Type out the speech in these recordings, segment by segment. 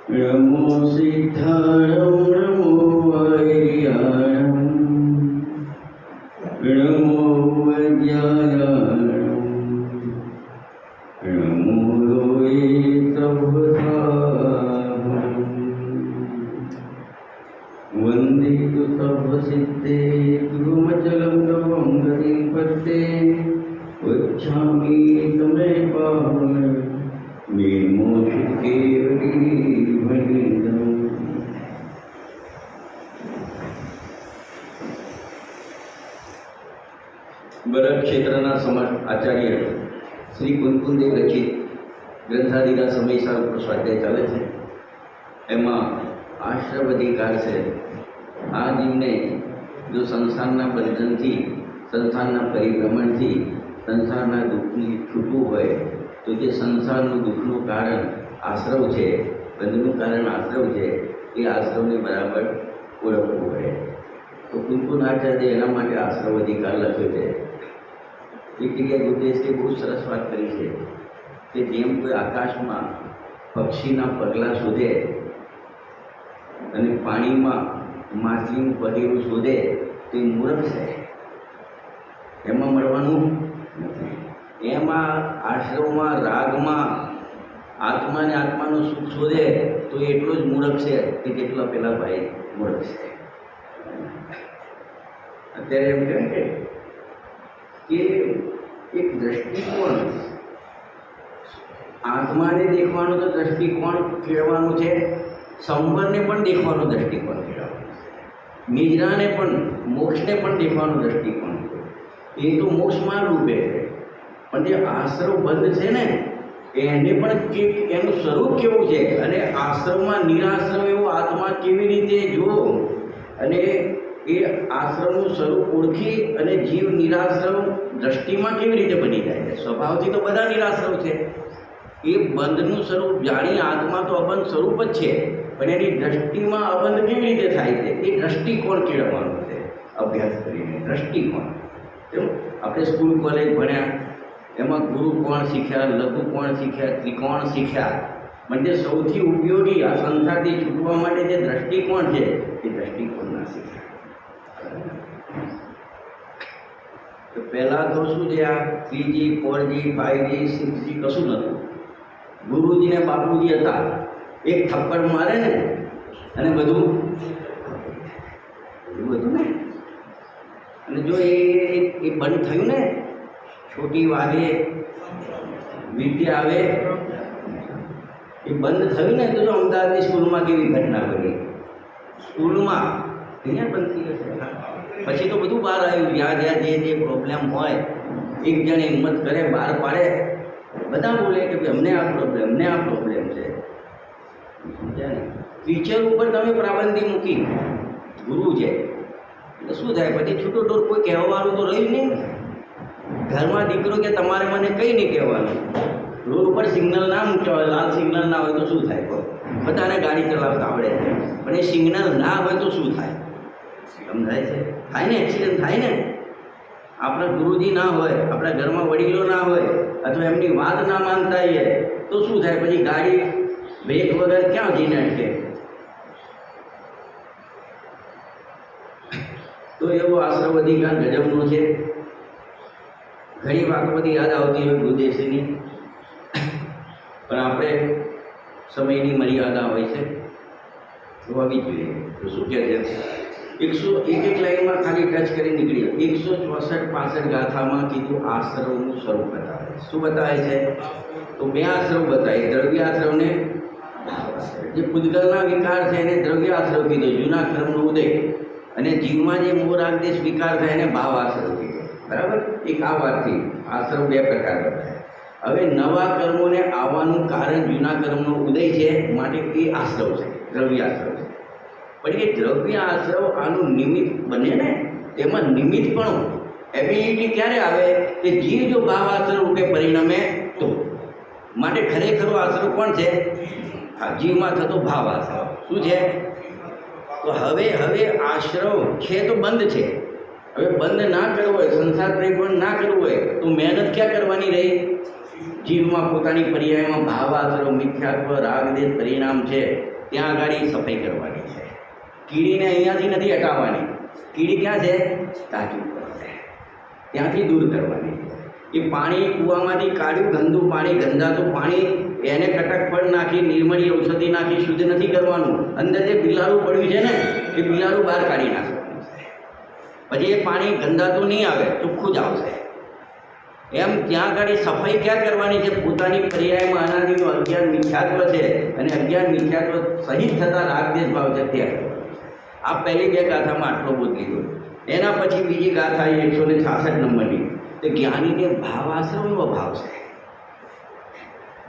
नमो सिद्धारं नमो वैर्याणं नमो वैज्ञानं नमो लोये तपसाहं वन्दे तु तपसिद्धे गुरुमचलं तवं गतिं पत्ते गच्छामि तमे पावन બરડ ક્ષેત્રના સમર્થ આચાર્ય શ્રી કુંકુમદેવ રચિત ગ્રંથાદિના સમયસાર ઉપર સ્વાધ્યાય ચાલે છે. એમાં આશ્રમ અધિકાર છે. આ જીવને જો સંસારના બંધનથી, સંસારના પરિભ્રમણથી, સંસારના દુઃખની છૂટવું હોય તો જે સંસારનું દુઃખનું કારણ આશ્રવ છે, બંધનું કારણ આશ્રવ છે, એ આશ્રવને બરાબર ઓળખવું હોય. તો કુંકુનાચાર્ય એના માટે આશ્રવ અધિકાર લખ્યો છે. એક જગ્યાએ ગુરુદેવએ બહુ સરસ વાત કરી છે કે જેમ કોઈ આકાશમાં પક્ષીના પગલાં શોધે અને પાણીમાં માછલીનું પગેરું શોધે તે મૂર્ખ છે, એમાં મળવાનું નથી. એમાં આશ્રમમાં રાગમાં આત્માને આત્માનું સુખ શોધે તો એટલો જ મૂર્ખ છે કે જેટલા પેલા ભાઈ મૂર્ખ છે. અત્યારે એમ કહે કે એક દ્રષ્ટિકોણ, આત્માને દેખવાનો તો દ્રષ્ટિકોણ કેળવાનું છે, સંવરને પણ દેખવાનો દ્રષ્ટિકોણ કેળવવાનું છે, નિજરાને પણ, મોક્ષને પણ દેખવાનો દ્રષ્ટિકોણ છે. એ તો મોક્ષમાં રૂપે છે, પણ જે આશ્રવ બંધ છે ને એને પણ એનું સ્વરૂપ કેવું છે અને આશ્રમમાં નિરાશ્રમ એવો આત્મા કેવી રીતે જો અને એ આશ્રમનું સ્વરૂપ ઓળખી અને જીવ નિરાશ્રમ દ્રષ્ટિમાં કેવી રીતે બની જાય છે. સ્વભાવથી તો બધા નિરાશ્રમ છે. એ બંધનું સ્વરૂપ જાણી આત્મા તો અબંધ સ્વરૂપ જ છે, પણ એની દ્રષ્ટિમાં અબંધ કેવી રીતે થાય છે એ દ્રષ્ટિકોણ કેળવવાનું છે. અભ્યાસ કરીને દ્રષ્ટિકોણ. કેવું આપણે સ્કૂલ કોલેજ ભણ્યા, એમાં ગુરુ કોણ શીખ્યા, લઘુ કોણ શીખ્યા, ત્રિકોણ શીખ્યા, પણ જે સૌથી ઉપયોગી આ સંસારથી છૂટવા માટે જે દ્રષ્ટિકોણ છે એ દ્રષ્ટિકોણ ના શીખ્યા. તો પહેલાં તો શું છે, આ 3G 4G 5G 6G કશું નહોતું. ગુરુજી ને બાપુજી હતા, એક થપ્પડ મારે ને અને બધું ને. અને જો એ બંધ થયું ને, છોટી વાગે વિદ્યા આવે, એ બંધ થયું ને તો જો અમદાવાદની સ્કૂલમાં કેવી ઘટના બની, સ્કૂલમાં અહીંયા બનતી હશે. પછી તો બધું બહાર આવ્યું, જ્યાં જ્યાં જે પ્રોબ્લેમ હોય એક જણે હિંમત કરે, બહાર પાડે, બધા બોલે કે ભાઈ અમને આ પ્રોબ્લેમ છે. ટીચર ઉપર તમે પાબંદી મૂકી, ગુરુ છે તો શું થાય? પછી છૂટો ડોર કોઈ કહેવાનું તો રહ્યું નહીં. ઘરમાં દીકરો કે તમારે મને કંઈ નહીં કહેવાનું, રોડ ઉપર સિગ્નલ ના મૂકતા હોય, લાલ સિગ્નલ ના હોય તો શું થાય? બધાને ગાડી ચલાવતા આવડે, પણ એ સિગ્નલ ના હોય તો શું થાય? સમજાય છે? થાય ને, એક્સિડન્ટ થાય ને. આપણા ગુરુજી ના હોય, આપણા ઘરમાં વડીલો ના હોય, અથવા એમની વાત ના માનતા હોઈએ તો શું થાય? પછી ગાડી બ્રેક વગર ક્યાં જઈને અટકે? તો એવો આશ્રમ અધિકાર ગજબનો છે. ઘણી વાતો બધી યાદ આવતી હોય ગુરુદેવશ્રીની, પણ આપણે સમયની મર્યાદા હોય છે તો આવી જોઈએ. તો શું કહે છે? એક લાઈનમાં ખાલી ટચ કરી નીકળી. 164 ગાથામાં કીધું આશ્રમનું સ્વરૂપ બતાવે. શું બતાવે છે? તો બે આશ્રમ બતાવે, દ્રવ્ય આશ્રમને જે પૂતગલના વિકાર છે એને દ્રવ્ય આશ્રમ કીધો, જૂના કર્મનો ઉદય, અને જીવમાં જે મોહ રાગ દેશ વિકાર થાય એને ભાવ આશ્રમ કીધો. બરાબર? એક આ વાતથી આશ્રમ બે પ્રકાર બતાવે. હવે નવા કર્મોને આવવાનું કારણ જૂના કર્મનો ઉદય છે, માટે એ આશ્રમ છે, દ્રવ્ય આશ્રમ છે. પણ એ દ્રવ્ય આશ્રવ આનું નિમિત્ત બને ને, તેમાં નિમિત્ત પણ એબિલિટી ક્યારે આવે કે જીવ જો ભાવ આશ્રવ રૂપે પરિણમે તો માટે ખરેખરો આશરો કોણ છે? જીવમાં થતો ભાવ આશરો. શું છે? તો હવે આશ્રવ છે તો બંધ છે. હવે બંધ ના કરવો હોય, સંસાર પ્રેમ ના કરવું હોય તો મહેનત ક્યાં કરવાની રહી? જીવમાં પોતાની પર્યાયમાં ભાવ આશરો, મિથ્યાત્વ, રાગ, દેશ પરિણામ છે ત્યાં આગળ સફાઈ કરવાની છે. કીડીને અહીંયાથી નથી હટાવવાની. કીડી ક્યાં છે? તાજુ પર છે, ત્યાંથી દૂર કરવાની. એ પાણી કૂવામાંથી કાઢ્યું ગંદુ પાણી, ગંદાતું પાણી, એને કટકફળ નાખી, નિર્મળી ઔષધિ નાખી શુદ્ધ નથી કરવાનું. અંદર જે બિલાડું પડ્યું છે ને એ બિલાડું બહાર કાઢી નાખવાનું છે. પછી એ પાણી ગંદાતું નહીં આવે, ચોખ્ખું જ આવશે. એમ ત્યાં આગળ સફાઈ ક્યાં કરવાની છે? પોતાની પર્યાયમાં અનાદિનું અજ્ઞાન મિથ્યાત્વ છે અને અજ્ઞાન મિથ્યાત્વ સહિત થતા રાગદેશ ભાવ છે ત્યાં. આ પહેલી બે ગાથામાં આટલો બોધ લીધો. એના પછી બીજી ગાથા 166 નંબરની, તો જ્ઞાનીને ભાવાશ્રમનો અભાવ છે.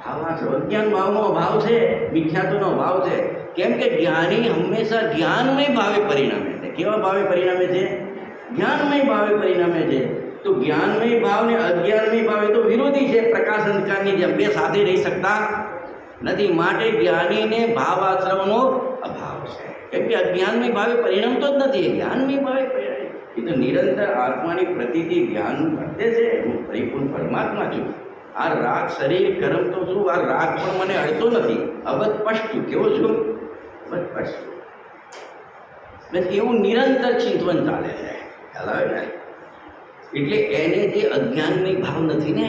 ભાવાશ્રમ અજ્ઞાન ભાવનો અભાવ છે, મિથ્યાત્વનો અભાવ છે. કેમ કે જ્ઞાની હંમેશા જ્ઞાનમય ભાવે પરિણામે છે. કેવા ભાવે પરિણામે છે? જ્ઞાનમય ભાવે પરિણામે છે. તો જ્ઞાનમય ભાવ ને અજ્ઞાનમય ભાવ એ તો વિરોધી છે. પ્રકાશ અંધકારની જેમ બે સાથે રહી શકતા નથી. માટે જ્ઞાનીને ભાવ આશ્રમનો અભાવ છે. કેમ કે અજ્ઞાનમય ભાવે પરિણમતો જ નથી, જ્ઞાનમય ભાવે પરિણામ. એ તો નિરંતર આત્માની પ્રતિતિ જ્ઞાન વર્તે છે. હું પરિપૂર્ણ પરમાત્મા છું. આ રાગ શરીર કર્મ તો શું, આ રાગ પણ મને અડતો નથી. અબધપશ છું. કેવો છું? અબધપશ છું. એવું નિરંતર ચિંતવન ચાલે છે. ખ્યાલ આવે ને? એટલે એને જે અજ્ઞાનમય ભાવ નથી ને,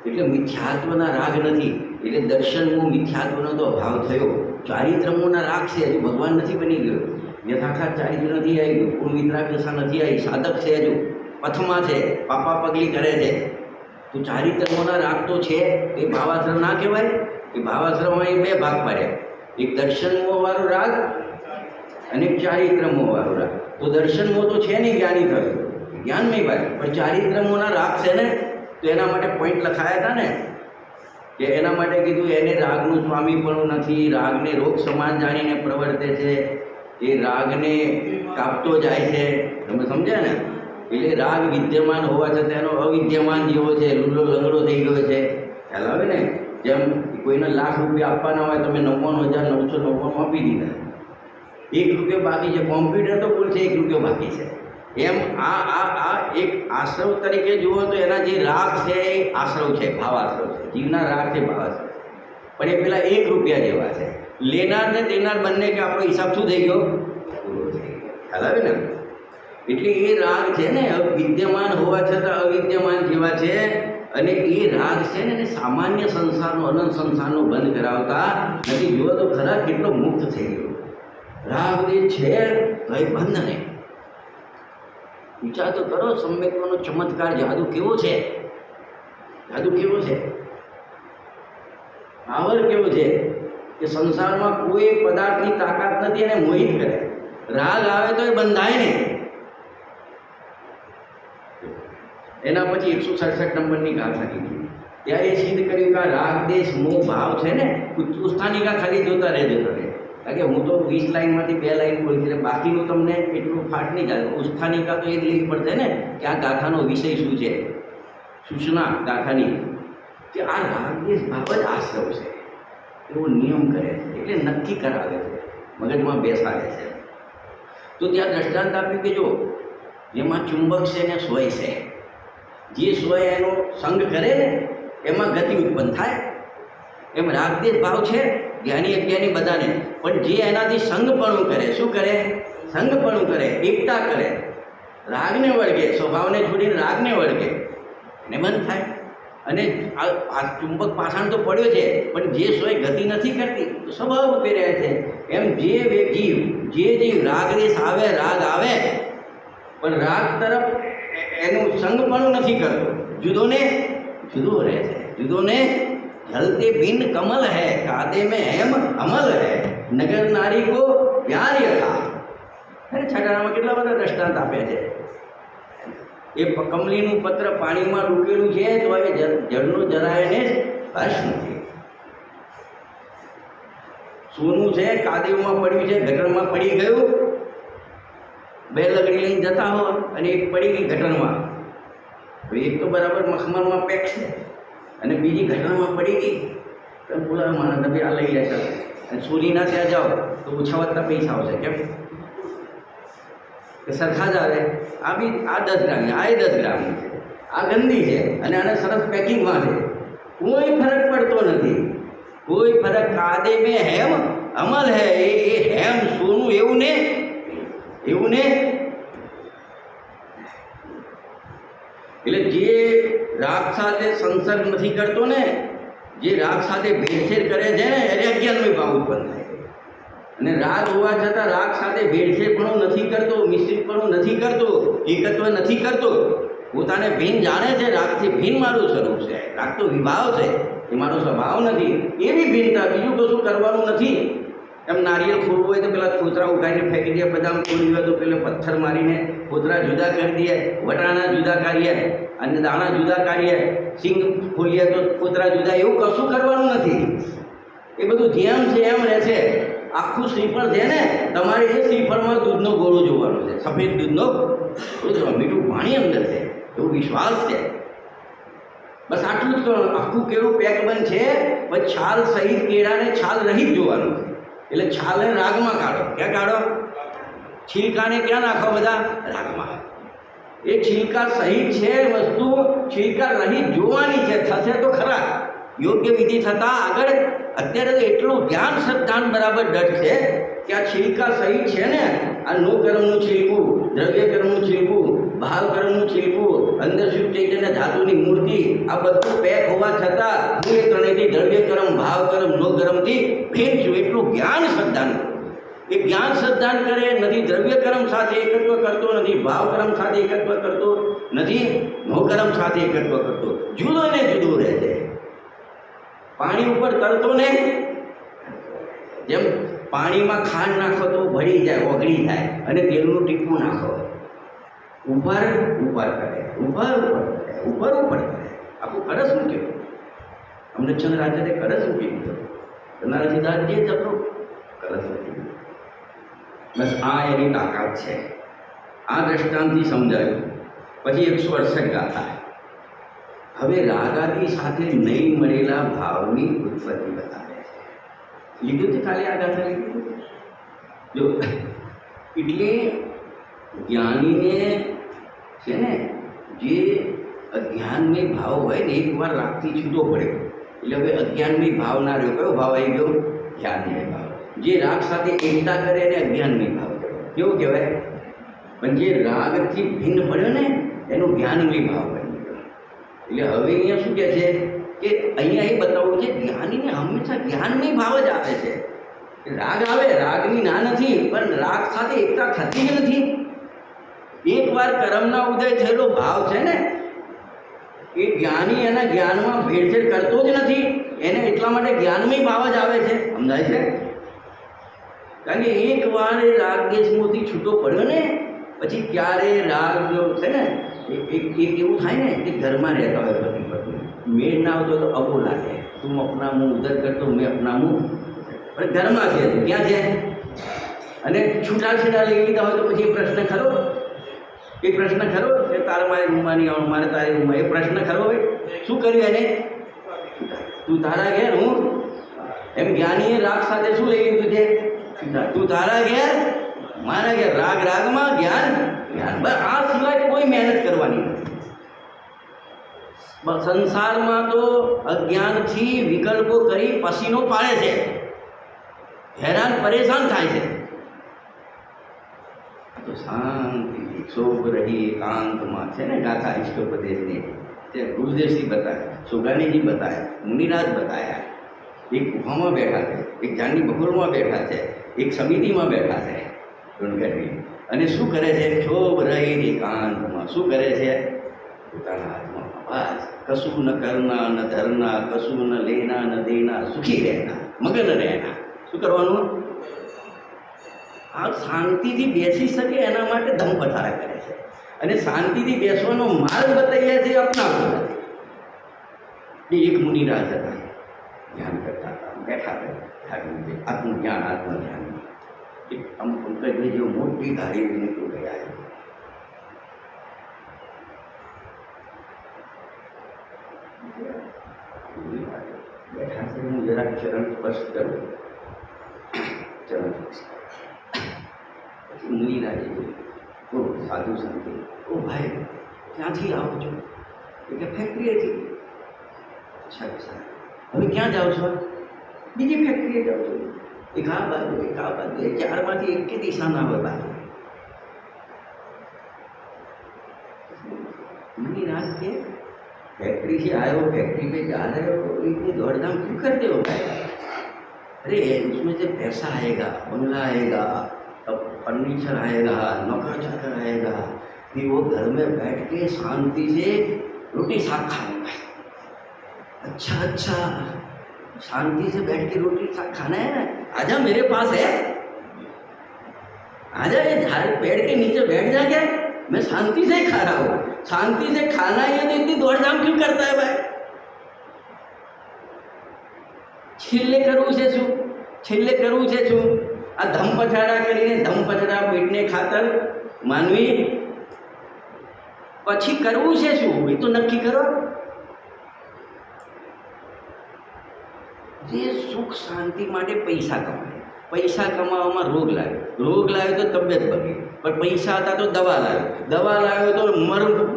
એટલે મિથ્યાત્વના રાગ નથી. એટલે દર્શનમો મિથ્યાત્વનો તો અભાવ થયો. ચારિત્રમોના રાગ છે, હજુ ભગવાન નથી બની ગયો. યથાર્થ ચારિત્ર નથી આવી ગયું. પૂર્ણ વિતરાગ દશા નથી આવી. સાધક છે, હજુ પથમાં છે, પાપા પગલી કરે છે. તો ચારિત્રમોના રાગ તો છે. એ ભાવાશ્રમ ના કહેવાય. એ ભાવાશ્રમમાં એ બે ભાગ પાડ્યા. એક દર્શનમો વાળો રાગ અને એક ચારિત્રમો વાળો રાગ. તો દર્શનમો તો છે નહીં, જ્ઞાની થયો જ્ઞાનમય ભાઈ. પણ ચારિત્રમોના રાગ છે ને, તો એના માટે પોઈન્ટ લખાયા હતા ને કે એના માટે કીધું એને રાગનું સ્વામીપણું નથી, રાગને રોગ સમાન જાણીને પ્રવર્તે છે, એ રાગને કાપતો જાય છે. તમે સમજ્યા ને? એટલે રાગ વિદ્યમાન હોવા છતાં એનો અવિદ્યમાન જેવો છે, લૂલો લંગડો થઈ ગયો છે. ખ્યાલ આવે ને? જેમ કોઈને લાખ રૂપિયા આપવાના હોય, તમે 99,999 આપી દીધા, 1 રૂપિયો બાકી છે. કોમ્પ્યુટર તો બોલ છે 1 રૂપિયો બાકી છે. એમ આ એક આશ્રવ તરીકે જુઓ તો એના જે રાગ છે એ આશ્રવ છે, ભાવાશ્રવ છે. જીવના રાગ છે, ભાવાશ્રવ. પણ એ પેલા 1 રૂપિયા જેવા છે. લેનાર ને દેનાર બંને કે આપણો હિસાબ શું થઈ ગયો? પૂરો થઈ ગયો. ખ્યાલ આવે ને? એટલે એ રાગ છે ને, વિદ્યમાન હોવા છતાં અવિદ્યમાન જેવા છે. અને એ રાગ છે ને એને સામાન્ય સંસારનો, અનંત સંસારનો બંધ કરાવતા નથી. જુઓ તો ખરા કેટલો મુક્ત થઈ ગયો. રાગ જે છે તો એ બંધ નહીં. વિચાર તો કરો, સમ્યક્તનો ચમત્કાર, જાદુ કેવો છે? જાદુ કેવો છે? પાવર કેવો છે કે સંસારમાં કોઈ પદાર્થની તાકાત નથી એને મોહિત કરે. રાગ આવે તો એ બંધાય નહીં. એના પછી 167 નંબરની ગાથા કીધી. ત્યાં એ સિદ્ધ કર્યું કે રાગ દેશ મોહ ભાવ છે ને, ઉત્થાનિકા ખાલી જોતા રહેજો તમે. કારણ કે હું તો 20 લાઈનમાંથી 2 લાઈન બોલી છે, બાકીનું તમને એટલું ફાટ નહીં જાય. ઉત્થાનિકા તો એ જ લેવી પડશે ને કે આ ગાથાનો વિષય શું છે, સૂચના ગાથાની, કે આ રાગદેશ ભાવ જ આશ્રવ છે એવો નિયમ કરે છે. એટલે નક્કી કરાવે છે, મગજમાં બેસાડે છે. તો ત્યાં દ્રષ્ટાંત આપ્યું કે જો જેમાં ચુંબક છે ને સોય છે, જે સોય એનો સંગ કરે ને એમાં ગતિ ઉત્પન્ન થાય. એમ રાગદેશ ભાવ છે જ્ઞાની અજ્ઞાની બધાને. પણ જે એનાથી સંગપણું કરે, શું કરે? સંગપણું કરે, એકતા કરે, રાગને વળગે, સ્વભાવને છોડીને રાગને વળગે, એને બંધ થાય. અને આ ચુંબક પાછળ તો પડ્યો છે, પણ જે સોય ગતિ નથી કરતી તો સ્વભાવ ઉભી રહે છે. એમ જે જીવ રાગદેશ આવે, રાગ આવે પણ રાગ તરફ એનું સંગપણું નથી કરતો, જુદો રહે છે. જુદોને जलते बिन कमल है, कादे में हेम अमल है, नगर नारी को प्यार यथा. अरे छटाણામાં કેટલા બધા દ્રષ્ટાંત આપ્યા છે. એ કમલીનું પત્ર પાણીમાં ડૂબેલું છે તો હવે જળનો જરા એને હર્ષ નથી. સોનું છે કાદેવમાં પડ્યું છે, ગટરમાં પડી ગયું. 2 લગડી લઈને જતા હો અને એક પડી ગઈ ગટરમાં. એક તો બરાબર મખમલમાં પેક છે અને બીજી ઘટનામાં પડી ગઈ બોલા માણસ તમે આ લઈ જાય અને સોરીના ત્યાં જાઓ તો ઓછા વધતા પૈસા આવશે. કેમ કે સરખા જ આવે. આ બી આ 10 ગ્રામની, આ 10 ગ્રામની છે, આ ગંદી છે અને આને સરસ પેકિંગમાં છે. કોઈ ફરક પડતો નથી, કોઈ ફરક. કાદે મેં હેમ અમલ હે. એ હેમ સોનું એવું ને એટલે જે રાગ સાથે સંસર્ગ નથી કરતો ને, જે રાગ સાથે ભેળસેળ કરે છે ને, એને અજ્ઞાનમય ભાવ ઉત્પન્ન થાય. અને રાગ હોવા છતાં રાગ સાથે ભેળસેળપણું નથી કરતો, મિશ્રિતપણું નથી કરતો, એકત્વ નથી કરતો, પોતાને ભિન્ન જાણે છે. રાગથી ભિન્ન મારું સ્વરૂપ છે, રાગ તો વિભાવ છે, એ મારો સ્વભાવ નથી. એવી ભિન્નતા, બીજું કશું કરવાનું નથી. એમ નારિયેળ ખોલવું હોય તો પેલા ફોતરા ઉગાડીને ફેંકી દે, બદામ ખોલવું હોય તો પેલા પથ્થર મારીને ફોતરા જુદા કરી દઈએ, વટાણા જુદા કાઢીએ અને દાણા જુદા કાઢીએ, સિંગ ખોલીએ તો ફોતરા જુદા. એવું કશું કરવાનું નથી. એ બધું જેમ છે એમ રહેશે. આખું શ્રીફળ છે ને, તમારે એ શ્રીફળમાં દૂધનો ગોળો જોવાનો છે, સફેદ દૂધનો, મીઠું પાણી અંદર છે, એવો વિશ્વાસ છે. બસ આટલું જ કરવાનું. આખું કેળું પેક બંધ છે, પછી છાલ સહિત કેળાને છાલ રહિત જોવાનું છે. એટલે છાલને રાગમાં કાઢો. ક્યાં કાઢો? છિલકાને ક્યાં નાખો? બધા રાગમાં. એ છિલકા સહિત છે વસ્તુ, છિલકા રહિત જોવાની છે. થશે તો ખરા યોગ્ય વિધિ થતાં આગળ. અત્યારે તો એટલું જ્ઞાન શ્રદ્ધાન બરાબર ડટ છે કે આ છિલકા સહિત છે ને, આ નો કર્મનું છિલકું, દ્રવ્ય કર્મનું છિલકું, ભાવ કર્મનું છિલકું, અંદર શુદ્ધ ચૈતન્ય ધાતુની મૂર્તિ, આ બધું પેક હોવા છતાં હું એ ત્રણેયથી દ્રવ્ય કર્મ, ભાવ કર્મ, નો કર્મથી ભેદ છું. એટલું જ્ઞાન શ્રદ્ધાન. એ જ્ઞાન શ્રદ્ધાન કરે નથી, દ્રવ્ય કર્મ સાથે એકત્વ કરતો નથી, ભાવ કર્મ સાથે એકત્વ કરતો નથી, નો કર્મ સાથે એકત્વ કરતો, જુદો ને જુદો રહે છે. પાણી ઉપર તરતો ને, જેમ પાણીમાં ખાંડ નાખો તો ભળી જાય, ઓગળી જાય, અને તેલનું ટીપું નાખો, ઉપર ઉપર કરે, ઉપર ઉપર કરે, ઉપર ઉપર કરે. આખું કરસ મૂક્યું. અમને ચંદ્રાચાર્ય કરસ મૂકી દીધો. તમારા સિદ્ધાર્થ જે જતો કરસ મૂકી દીધો. બસ આ એની તાકાત છે. આ દ્રષ્ટાંતથી સમજાયું. પછી 168 ગાથા. હવે રાગાદી સાથે નહીં મળેલા ભાવની ઉત્પત્તિ બતાવે છે. લીધું છે ખાલી આ ગાથા લીધું જો. એટલે જ્ઞાનીને છે ને, જે અજ્ઞાનમય ભાવ હોય ને, એકવાર રાગથી છૂટો પડે એટલે હવે અજ્ઞાનમય ભાવ ના રહ્યો. કયો ભાવ આવી ગયો? જ્ઞાનમય ભાવ. જે રાગ સાથે એકતા કરે એને અજ્ઞાનમય ભાવ કહેવાય. કેવું કહેવાય? પણ જે રાગથી ભિન્ન પડ્યો ને, એનું જ્ઞાનમય ભાવ બની ગયો. એટલે હવે અહીંયા શું કહે છે કે અહીંયા એ બતાવવું છે, જ્ઞાનીને હંમેશા જ્ઞાનમય ભાવ જ આવે છે. રાગ આવે, રાગની ના નથી, પણ રાગ સાથે એકતા થતી જ નથી. એકવાર કર્મના ઉદય થયેલો ભાવ છે ને, એ જ્ઞાની એના જ્ઞાનમાં ભેળસેળ કરતો જ નથી. એને એટલા માટે જ્ઞાનમય ભાવ જ આવે છે. સમજાય છે? કારણ કે એકવાર એ રાગ દેશમાંથી છૂટો પડ્યો ને, પછી ક્યારે રાગ છે ને, એક એવું થાય ને કે ઘરમાં રહેતા હોય પતિ પત્ની, મેળ ના આવતો તો અબો લાગે, તું અપના મું ઉધર કરતો, મેં અપના મું. પણ ઘરમાં છે, ક્યાં છે? અને છૂટા લઈ લીધા હોય તો પછી એ પ્રશ્ન ખરો? એ પ્રશ્ન ખરો કે તારે મારે રૂમમાં નહીં આવવાનું, મારે તારે રૂમમાં? એ પ્રશ્ન ખરો ભાઈ? શું કર્યું એને? તું તારા ઘેર, હું એમ. જ્ઞાનીએ રાગ સાથે શું લઈ લીધું છે? તું તારા ઘેર, મારા ઘેર. રાગ રાગમાં, જ્ઞાન જ્ઞાન. બસ આ સિવાય કોઈ મહેનત કરવાની નથી. સંસારમાં તો અજ્ઞાનથી વિકલ્પો કરી પસીનો પાડે છે, હેરાન પરેશાન થાય છે. તો શાંતિથી શોભ રહી એકાંતમાં છે ને ગાથા ઇષ્ટોપદેશની તે ગુરુદેવજી બતાવ્યા, સુગાનીજી બતાવ્યા, મુનિરાજ બતાવ્યા. એક ગુફામાં બેઠા છે, એક જાનની બપોરમાં બેઠા છે, એક સમિતિમાં બેઠા છે ગણગઢવી. અને શું કરે છે? શોભ રહી એકાંતમાં શું કરે છે? પોતાના હાથમાં અવાજ. કશું ન કરના ન ધરના, કશું ન લેના ન દેના, સુખી રહેના, મગન રહેના. શું કરવાનું? આ શાંતિથી બેસી શકે એના માટે ધમ પથારા કરે છે. અને શાંતિથી બેસવાનો માર્ગ બતાવીએ છે, અપનાવતો નથી. એક મુનિરાજ હતા, ધ્યાન કરતા હતા, બેઠા હતા, આત્મજ્ઞાન આત્મધ્યાન. એક આમ પંકજભાઈ જેવો મોટી ગાડી લઈને તો ગયા. બેઠા હું જરાક ચરણ સ્પર્શ કરું, ચરણ પછી મુનિરાજે જોયું, ઓ સાધુ સંતે, ઓ ભાઈ ક્યાંથી આવો છો? એટલે ફેક્ટરીએથી. અચ્છા અચ્છા, હવે ક્યાં જાઓ છો? બીજી ફેક્ટરીએ જાઓ છો? એક આ બાજુ, એક આ બાજુ, એ ચારમાંથી એક દિશા ના હોય બાજુ. मुनिराज के फैक्ट्री से आए हो, फैक्ट्री पे जा रहे हो, इतनी दौड़धाम क्यों करते हो भाई? अरे उसमें से पैसा आएगा, बंगला आएगा, अब फर्नीचर आएगा, नौकर चाकर आएगा, फिर वो घर में बैठ के शांति से रोटी साग खाएगा. अच्छा अच्छा, शांति से बैठ के रोटी साग खाना है ना? आजा मेरे पास है, आजा ये झाड़ पेड़ के नीचे बैठ जा क्या, मैं शांति से खा रहा हूँ. शांति से खाना ही है तो इतनी दौड़धाम क्यों करता है भाई? છેલ્લે કરવું છે શું? છેલ્લે કરવું છે શું? આ ધમપછાડા કરીને ધમપછાડા પેટને ખાતર માનવી પછી કરવું છે શું એ તો નક્કી કરો. જે સુખ શાંતિ માટે પૈસા કમાય, પૈસા કમાવામાં રોગ લાવ્યો તો તબિયત બગડી, પણ પૈસા હતા તો દવા લાવ્યો તો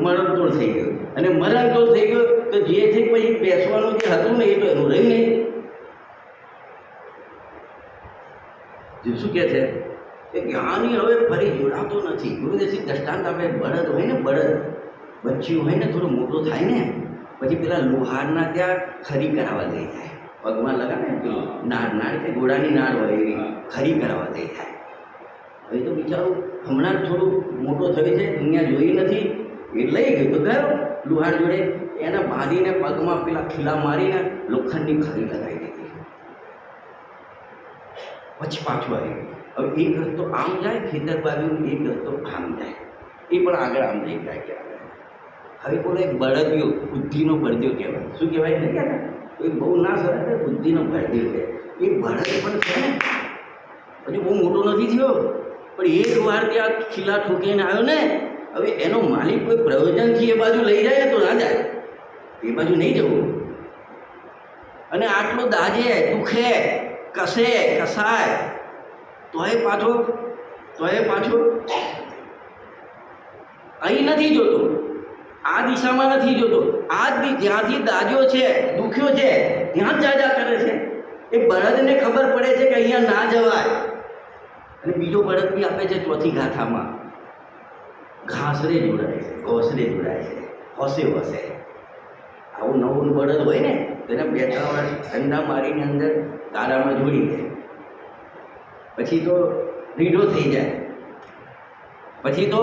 મરણતોડ થઈ ગયો, અને મરણતોડ થઈ ગયો તો જે છે પછી બેસવાનું જે હતું ને એ તો એનું રહી નહીં. જે શું કહે છે કે જ્ઞાની હવે ફરી જોડાતો નથી. ગુરુદેવજી દ્રષ્ટાંત આપે, બળદ હોય ને, બચ્ચું હોય ને, થોડો મોટો થાય ને પછી પેલા લોહારના ત્યાં ખરી કરાવવા લઈ જાય, પગમાં લગાવે ને નાળ કે ઘોડાની નાળ હોય એવી ખરી કરાવવા લઈ જાય. હવે તો બિચારું હમણાં જ થોડું મોટો થયો છે, દુનિયા જોઈ નથી, એ લઈ ગયો તો ગયો લુહાર જોડે, એને બાંધીને પગમાં પેલા ખીલા મારીને લોખંડની ખરી લગાવી દીધી. પછી પાછું આવી ગયું. હવે એક રસ્તો આમ જાય ખેતર બાજુ, એક રસ્તો આમ જાય, એ પણ આગળ આમ જઈ જાય કે આગળ. હવે બોલો એક બળદિયો, બુદ્ધિનો બળદિયો કહેવાય. શું કહેવાય ને કહેવાય? એ બહુ ના સરસ, બુદ્ધિનો બળદિયો છે. એ બળદ પણ છે ને, હજુ બહુ મોટો નથી થયો, પણ એક વાર ત્યાં ખીલા ઠોકીને આવ્યો ને, હવે એનો માલિક કોઈ પ્રયોજનથી એ બાજુ લઈ જાય તો ના જાય, એ બાજુ નહીં જવું. અને આટલો દાજે, દુખે, કસાય તોય પાછો અહીં નથી જોતો, આ દિશામાં નથી જોતો, આ જ્યાંથી દાજ્યો છે, દુખ્યો છે, ત્યાં જ જાજા કરે છે. એ બળદને ખબર પડે છે કે અહીંયા ના જવાય, અને બીજો બળદ બી આપે છે ચોથી ગાથામાં, ઘાસરે જોડાય છે, ઘોસરે જોડાય છે, હોશે. આવું નવું બળદ હોય ને તેને 2-3 વર્ષ ઠંડા મારીને અંદર ગાડામાં જોડી દે, પછી તો રીઢો થઈ જાય, પછી તો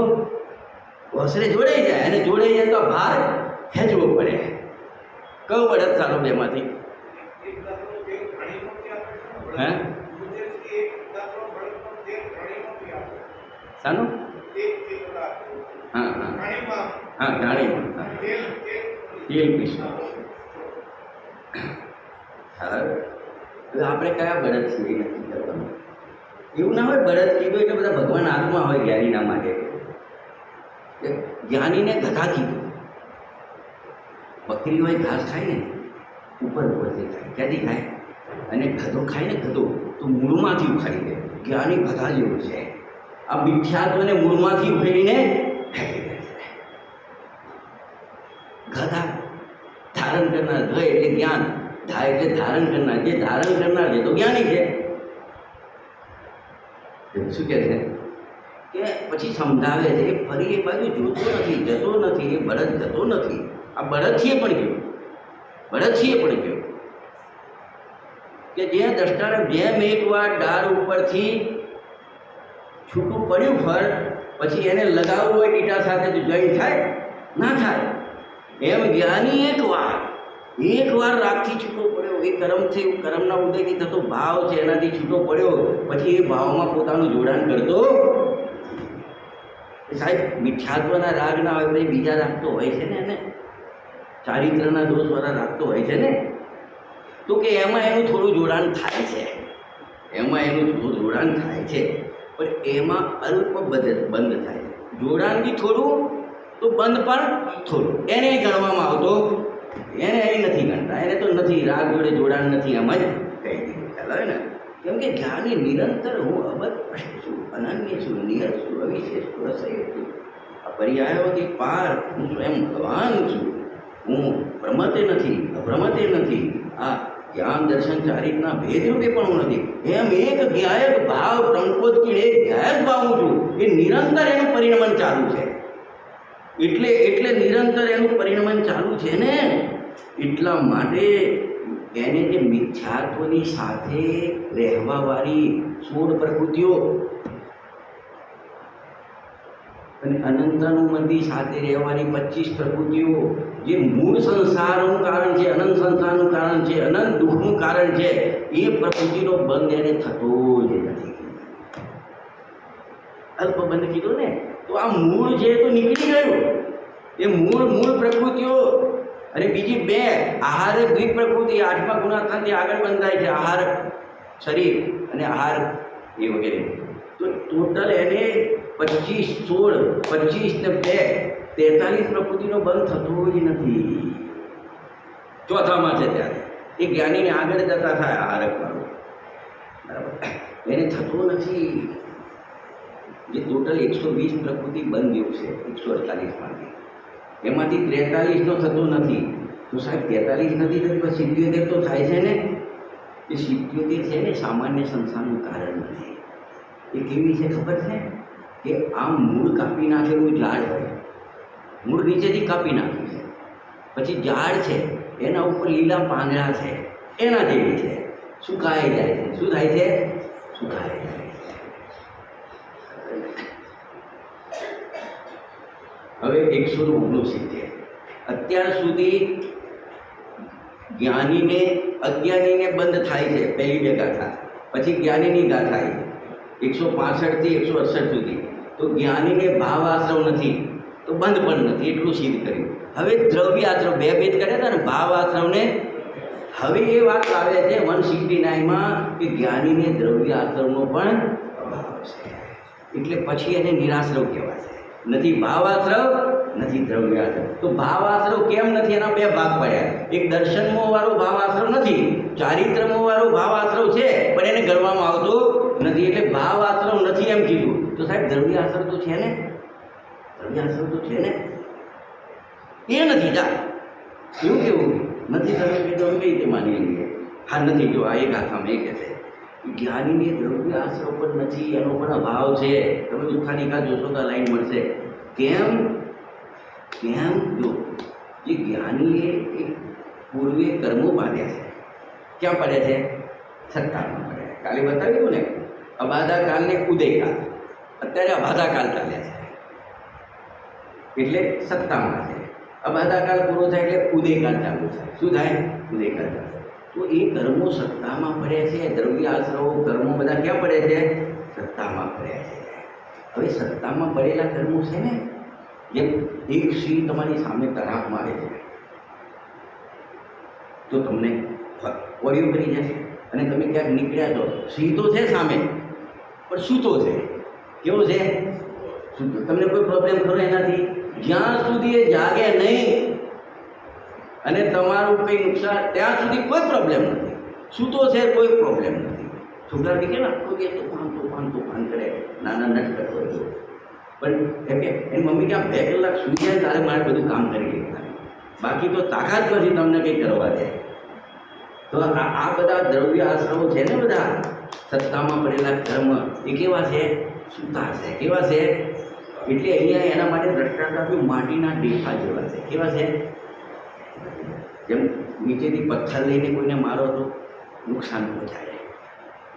ઘોસરે જોડાઈ જાય, અને જોડાઈ જાય તો ભાર ખેંચવો પડે. કયો બળદ સારો બેમાંથી? હે શાનું? હા ગાડીમાં તેલ પીસવા. હવે આપણે કયા બળદ છીએ એ નક્કી કરવાનું. એવું ના હોય બળદ કીધું એટલે બધા ભગવાન આત્મા હોય જ્ઞાનીના માટે. જ્ઞાનીને ગધા કીધું. બકરી હોય ઘાસ ખાય ને ઉપરથી ખાય, ક્યાંથી ખાય? અને ગધો ખાય ને ગધો તો મૂળમાંથી ઉખાડી દે. જ્ઞાની ગધા જેવું છે. આ મિથ્યાત્વને મૂળમાંથી ઉખેડીને ફેંકી દે. ગધા ધારણ કરનાર, ગ એટલે જ્ઞાન, ધા એટલે ધારણ કરનાર. જે ધારણ કરનાર છે તો જ્ઞાની છે. શું કહે છે કે પછી સમજાવે છે, ફરી એ બાજુ જોતો નથી, જતો નથી, એ બળદ જતો નથી. આ બળદથી પણ ગયો કે જે દ્રષ્ટાને જેમ એકવાર ડાળ ઉપરથી છૂટું પડ્યું ફળ, પછી એને લગાવવું હોય ટીટા સાથે તો જઈ થાય ના થાય, એમ જ્ઞાની એકવાર રાગથી છૂટો પડ્યો, એ કર્મના ઉદયથી થતો ભાવ છે એનાથી છૂટો પડ્યો, પછી એ ભાવમાં પોતાનું જોડાણ કરતો. સાહેબ મિથ્યાત્વના રાગ ના હોય પછી બીજા રાગ તો હોય છે ને, એને ચારિત્રના દોષવાળા રાગ તો હોય છે ને, તો કે એમાં એનું થોડું જોડાણ થાય છે, પણ એમાં અલ્પ બંધ થાય. જોડાણ બી થોડું તો બંધ પણ થોડું, એને ગણવામાં આવતો એને એ નથી ગણતા, એને તો નથી, રાગ જોડે જોડાણ નથી, એમ જ કહી દીધું. ખ્યાલ આવે ને? કેમ કે જ્ઞાની નિરંતર હું અબદ્ધ છું, અનન્ય છું, નિયત છું, અવિશેષ છું, અસહ્ય છું, આ પર્યાયોથી પાર હું સ્વયં ભગવાન છું, હું પ્રમતે નથી, અભ્રમતે નથી, આ જ્ઞાન દર્શન ચારિત્રના ભેદરૂપે પણ હું નથી, એમ એક જ્ઞાયક ભાવ ટંકોત્કીળ એક જ્ઞાયક ભાવ હું છું. એ નિરંતર એનું પરિણમન ચાલુ છે. એટલે નિરંતર એનું પરિણમન ચાલુ છે ને, એટલા માટે એને જે મિથ્યાત્વની સાથે રહેવાવાળી 16 પ્રકૃતિઓ અને અનંતાનુમતિ સાથે રહેવાની 25 પ્રકૃતિઓ, જે મૂળ સંસારનું કારણ છે, અનંત સંસારનું કારણ છે, અનંત દુઃખનું કારણ છે, એ પ્રકૃતિનો બંધ એને થતો જ નથી. અલ્પ બંધ કીધું ને, તો આ મૂળ છે તો નીકળી ગયું. એ મૂળ પ્રકૃતિઓ અને બીજી 2 આહારક દ્વિ પ્રકૃતિ 8મા ગુણાત્મકથી આગળ બંધાય છે, આહાર શરીર અને આહાર એ વગેરે. તો ટોટલ એને 25, 16, 25 ને 2 43 પ્રકૃતિનો બંધ થતો જ નથી. ચોથામાં છે ત્યારે એ જ્ઞાનીને આગળ જતા થાય આહારક વાળો, બરાબર, એને થતો નથી. જે ટોટલ 120 પ્રકૃતિ બંધ જેવું છે 148માંથી, એમાંથી 43નો થતો નથી. તો સાહેબ 43 નથી થતી, પણ 77 તો થાય છે ને. એ 77 છે ને સામાન્ય સંસારનું કારણ નથી. એ કેવી છે ખબર છે? કે આમ મૂળ કાપી નાખેલું ઝાડ હોય, મૂળ નીચેથી કાપી નાખ્યું છે, પછી ઝાડ છે, એના ઉપર લીલા પાંદડા છે, એના જેવી છે, સુકાઈ જાય છે. શું થાય છે? સુકાઈ જાય છે. હવે 169 અત્યાર સુધી જ્ઞાનીને અજ્ઞાનીને બંધ થાય છે પહેલી 2 ગાથા, પછી જ્ઞાનીની ગાથા 165 થી 168 સુધી. તો જ્ઞાનીને ભાવ આશ્રવ નથી તો બંધ પણ નથી, એટલું સિદ્ધ કર્યું. હવે દ્રવ્ય આશ્રવ 2 ભેદ કર્યા હતા ને, ભાવ આશ્રવને. હવે એ વાત આવે છે 169માં કે જ્ઞાનીને દ્રવ્ય આશ્રવનો પણ અભાવ છે, એટલે પછી એને નિરાશ્રવ કહેવાય. નથી ભાવાશ્રવ, નથી દ્રવ્યાશ્રવ. તો ભાવાશ્રવ કેમ નથી? એના 2 ભાગ પડ્યા. એક દર્શનમો વાળો ભાવાશ્રવ નથી, ચારિત્રમો વાળો ભાવાશ્રવ છે, પણ એને ગણવામાં આવતો નથી, એટલે ભાવાશ્રવ નથી એમ કીધું. તો સાહેબ દ્રવ્યાશ્રવ તો છે ને, દ્રવ્યાશ્રવ તો છે ને, એ નથી. જા એવું કેવું નથી? તમે કીધું કઈ રીતે માની લઈએ? હા નથી. જો આ એક ગાથામાં એ કહે છે જ્ઞાનીને દ્રવ્ય આશ્રવ પણ નથી, એનો પણ અભાવ છે. તમે ઉત્ખાનિકા જોશો તો લાઈન મળશે. કેમ? જો જે જ્ઞાનીએ એક પૂર્વે કર્મો બાંધ્યા છે, ક્યાં પડ્યા છે? સત્તામાં પડ્યા. કાલે બતાવ્યું ને, અબાધાકાલ ને ઉદયકાલ. અત્યારે અબાધાકાલ ચાલે છે, એટલે સત્તામાં છે. અબાધાકાલ પૂરો થાય એટલે ઉદયકાલ ચાલુ થાય. શું થાય? ઉદયકાલ ચાલુ. તો એ કર્મો સત્તામાં પડ્યા છે. દ્રવ્ય આશ્રવો કર્મો બધા ક્યાં પડે છે? સત્તામાં પડ્યા છે. હવે સત્તામાં પડેલા કર્મો છે ને, જેમ એક સિંહ તમારી સામે તરાપ મારે છે તો તમને ઓડિયો કરી જશે, અને તમે ક્યાંક નીકળ્યા છો, સિંહ તો છે સામે પણ સૂતો છે. કેવો છે? સૂતો. તમને કોઈ પ્રોબ્લેમ ખરો એનાથી? જ્યાં સુધી એ જાગે નહીં અને તમારું કંઈ નુકસાન, ત્યાં સુધી કોઈ પ્રોબ્લેમ નથી. સૂતો છે, કોઈ પ્રોબ્લેમ નથી. છોકરાની કે આખો કે તોફાન કરે, નાના નટકટ હોય તો, પણ એમ કે એની મમ્મી કે આમ 2 કલાક સૂઈ જાય તારે મારે બધું કામ કરી લેતા, બાકી તો તાકાત નથી તમને કંઈ કરવા દે. તો આ બધા દ્રવ્ય આશ્રમો છે ને, બધા સત્તામાં પડેલા કર્મ, એ કેવા છે? સૂતા છે. કેવા છે? એટલે અહીંયા એના માટે દ્રષ્ટાંત આપ્યું, માટીના ડેફા જેવા છે. કેવા છે? જેમ નીચેથી પથ્થર લઈને કોઈને મારો તો નુકસાન પહોંચાડે,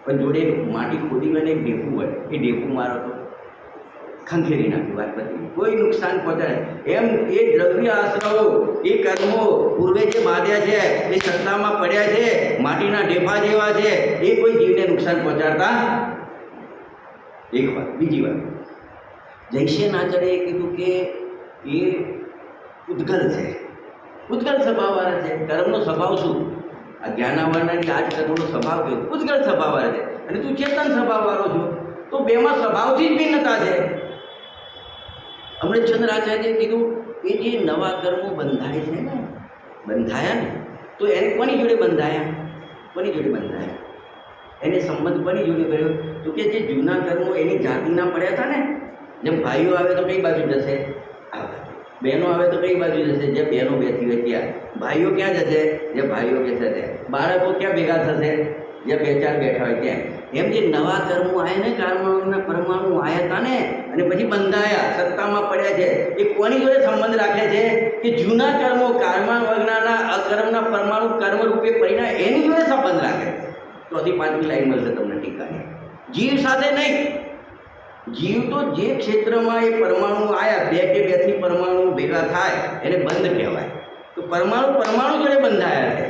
પણ જોડે માટી ખોદી હોય ને એક ડેફું હોય, એ ડેફું મારો તો ખંખેરી નાખ્યું, વાત બધી, કોઈ નુકસાન પહોંચાડે. એમ એ દ્રવ્ય આશ્રવો, એ કર્મો પૂર્વે જે બાંધ્યા છે, એ સત્તામાં પડ્યા છે, માટીના ડેફા જેવા છે, એ કોઈ જીવને નુકસાન પહોંચાડતા. એક વાત. બીજી વાત, જયસેનાચાર્યએ કીધું કે એ ઉદ્ગલ છે, ઉદ્ગલ સ્વભાવવાળા છે. કર્મનો સ્વભાવ શું? આ જ્ઞાનાવરણની આ જ કર્મનો સ્વભાવ કયો? ઉદ્ગલ સ્વભાવવાળા છે. અને તું ચેતન સ્વભાવવાળો છો, તો બેમાં સ્વભાવથી જ ભિન્નતા છે. અમૃતચંદ્રાચાર્યએ કીધું કે જે નવા કર્મો બંધાય છે ને, બંધાયા ને, તો એને કોની જોડે બંધાયા? કોની જોડે બંધાયા? એને સંબંધ કોની જોડે કર્યો? તો કે જે જૂના કર્મો એની જાતિના પડ્યા હતા ને, જેમ ભાઈઓ આવે તો કઈ બાજુ જશે? આ બાજુ. બહેનો આવે તો કઈ બાજુ જશે? જે બહેનો બેઠી હોય ત્યાં. ભાઈઓ ક્યાં જશે? જે ભાઈઓ બેસે ત્યાં. બાળકો ક્યાં ભેગા થશે? જે બે ચાર બેઠા હોય ત્યાં. એમ જે નવા કર્મો આવ્યા ને, કારણોના પરમાણુ આવ્યા હતા ને, અને પછી બંધાયા, સત્તામાં પડ્યા છે, એ કોની જોડે સંબંધ રાખે છે? કે જૂના કર્મો કારમાન વર્ગના અકર્મના પરમાણુ કર્મ રૂપે પરિણામ એની જોડે સંબંધ રાખે. ચોથી પાંચમી લાઈન મળશે તમને ટીકાની. જીવ સાથે નહીં. જીવ તો જે ક્ષેત્રમાં એ પરમાણુ આવ્યા, બે કે બેથી પરમાણુ ભેગા થાય એને બંધ કહેવાય. તો પરમાણુ જોડે બંધાયા છે,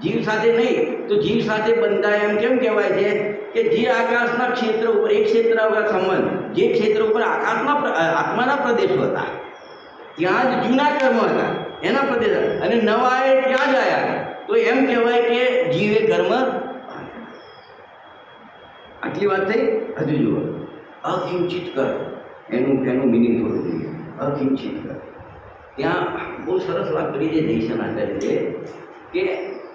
જીવ સાથે નહીં. તો જીવ સાથે બંધાય એમ કેમ કહેવાય છે? કે જે આકાશના ક્ષેત્ર ઉપર, એક ક્ષેત્ર વગર સંબંધ, જે ક્ષેત્ર ઉપર આત્માના પ્રદેશો હતા ત્યાં જ જૂના કર્મ હતા એના પ્રદેશ, અને નવા એ ત્યાં જ આવ્યા. તો એમ કહેવાય કે જીવે કર્મ. આટલી વાત થઈ. હજુ જુઓ, અકિંચિત કર, એનું મિનિંગ થોડું જોઈએ. અકિંચિત કર, ત્યાં બહુ સરસ વાત કરી છે જયસન આચાર્ય કે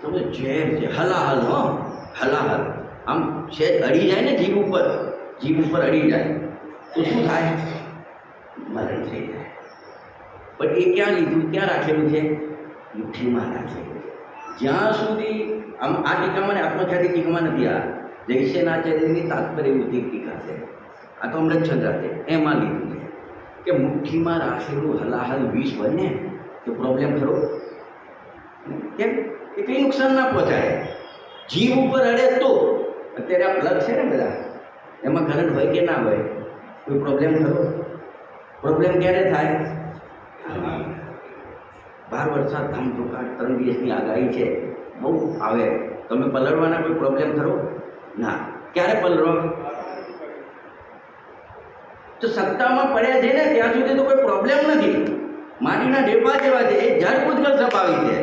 તમે ઝેર છે, હલાહલ, હો હલાહલ, આમ શેર અડી જાય ને જીભ ઉપર અડી જાય તો શું થાય? મરણ થઈ જાય. પણ એ ક્યાં લીધું, ક્યાં રાખેલું છે? મુઠ્ઠીમાં રાખેલું છે. જ્યાં સુધી આમ આ ટીકામાં ને આત્મખ્યાતિ ટીકામાં નથી. આ જયસન આચાર્યની તાત્પર્ય વૃત્તિ ટીકા છે. આ તો અમૃતચંદ છે એમાં લીધું છે કે મુઠ્ઠીમાં રાખેલું હલાહલ વિષ બને તો પ્રોબ્લેમ ખરો? કેમ? એ કંઈ નુકસાન ના પહોંચાડે. જીવ ઉપર અડે તો. અત્યારે આ પ્લગ છે ને બધા, એમાં કરંટ હોય કે ના હોય? કોઈ પ્રોબ્લેમ ખરો? પ્રોબ્લેમ ક્યારે થાય? બહાર વરસાદ ધામધોકાર 3 દિવસની આગાહી છે, બહુ આવે, તમે પલળવાના કોઈ પ્રોબ્લેમ ખરો? ના. ક્યારે પલળો? તો સત્તામાં પડ્યા છે ને ત્યાં સુધી તો કોઈ પ્રોબ્લેમ નથી. માટીના ઢેપા જેવા છે, એ જળ પૂતગલ સ્વાભાવિક છે.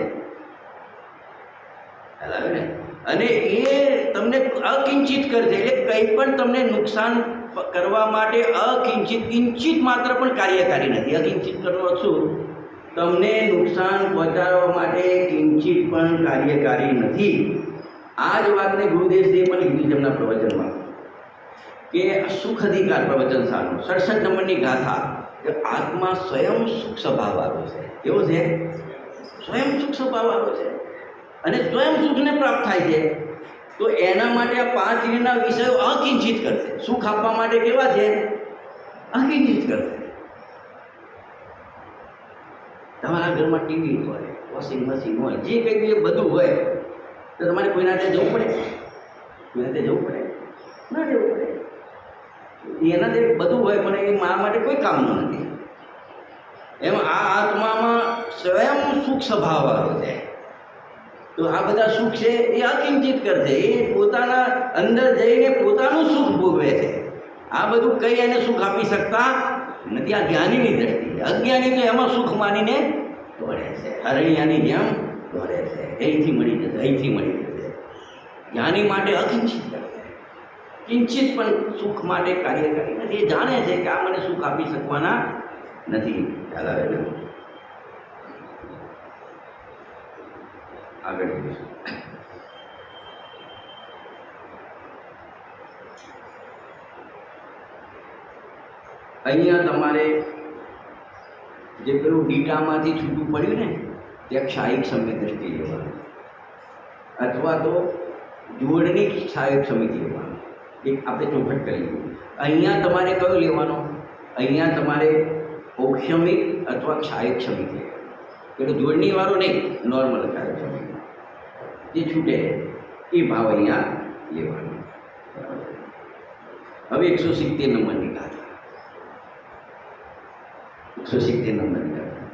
ને અને એ તમને અકિંચિત કરશે, એટલે કંઈ પણ તમને નુકસાન કરવા માટે કિંચિત માત્ર પણ કાર્યકારી નથી. અકિંચિત કરવો શું? તમને નુકસાન પહોંચાડવા માટે કિંચિત પણ કાર્યકારી નથી. આ જ વાતને ગુરુદેવજીએ પણ કીધું છે એમના પ્રવચનમાં કે સુખ અધિકાર પ્રવચન સારું 67 નંબરની ગાથા કે આત્મા સ્વયં સુખ સ્વભાવવાળો છે. કેવો છે? સ્વયં સુખ સ્વભાવવાળો છે અને સ્વયં સુખને પ્રાપ્ત થાય છે. તો એના માટે આ 5 ઇન્દ્રિયના વિષયો અકિંચિત કરશે. સુખ આપવા માટે કેવા છે? અકિંચિત કરશે. તમારા ઘરમાં ટીવી હોય, વોશિંગ મશીન હોય, જે કંઈ એ બધું હોય તો તમારે કોઈના ત્યાં જવું પડે? કોઈના ત્યાં જવું પડે? ના જવું પડે. એના તે બધું હોય પણ એ મારા માટે કોઈ કામનું નથી. એમ આ આત્મામાં સ્વયં સુખ સ્વભાવવાળો છે. તો આ બધા સુખ છે એ અકિંચિત કરશે. એ પોતાના અંદર જઈને પોતાનું સુખ ભોગવે છે. આ બધું કંઈ એને સુખ આપી શકતા નથી. આ જ્ઞાનીની દ્રષ્ટિ. અજ્ઞાની તો એમાં સુખ માનીને દોડે છે, હરણિયાની જેમ દોડે છે. અહીંથી મળી જશે, અહીંથી મળી જશે. જ્ઞાની માટે અકિંચિત કરશે. કિંચિત પણ સુખ માટે કાર્યકારી નથી. એ જાણે છે કે આ મને સુખ આપી શકવાના નથી. ખ્યાલ આવે ને? આગળ અહીંયા તમારે જે પેલું ડીટામાંથી છૂટું પડ્યું ને ત્યાં ક્ષાયિક સમિતિ દ્રષ્ટિ લેવાનું, અથવા તો જોડની ક્ષાયિક સમિતિ લેવાનું. એક આપણે ચોખટ કરી. અહીંયા તમારે કયો લેવાનો? અહીંયા તમારે ઔક્ષમિક અથવા ક્ષાયિક સમિતિ. પેલું જોડણી વાળો નહીં, નોર્મલ ક્ષાયિક સમિતિ જે છૂટે એ ભાવ અહીંયા લેવાનો. હવે 170 નંબરની ગાથા. 170 નંબરની ગાથા.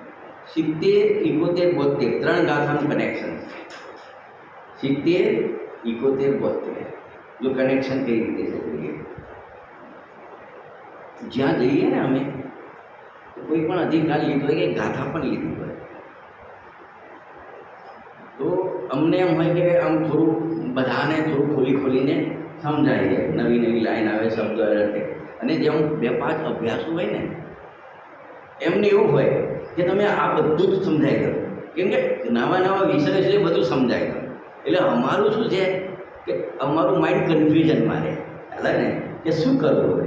70, 71, 72 3 ગાથાનું કનેક્શન છે. 70, 71, 72 જો કનેક્શન કઈ રીતે છે જોઈએ. જ્યાં જઈએ ને અમે કોઈ પણ અધિકાર લીધો હોય કે ગાથા પણ લીધી હોય તો અમને એમ હોય કે આમ થોડું બધાને થોડું ખોલીને સમજાય જાય. નવી લાઈન આવે, શબ્દ અર્થે. અને જેમ 2-5 અભ્યાસો હોય ને એમને એવું હોય કે તમે આ બધું જ સમજાય કરો. કેમ કે નવા નવા વિષય છે એ બધું સમજાય તમને. એટલે અમારું શું છે કે અમારું માઇન્ડ કન્ફ્યુઝનમાં રહે, એટલે ને કે શું કરવું હવે.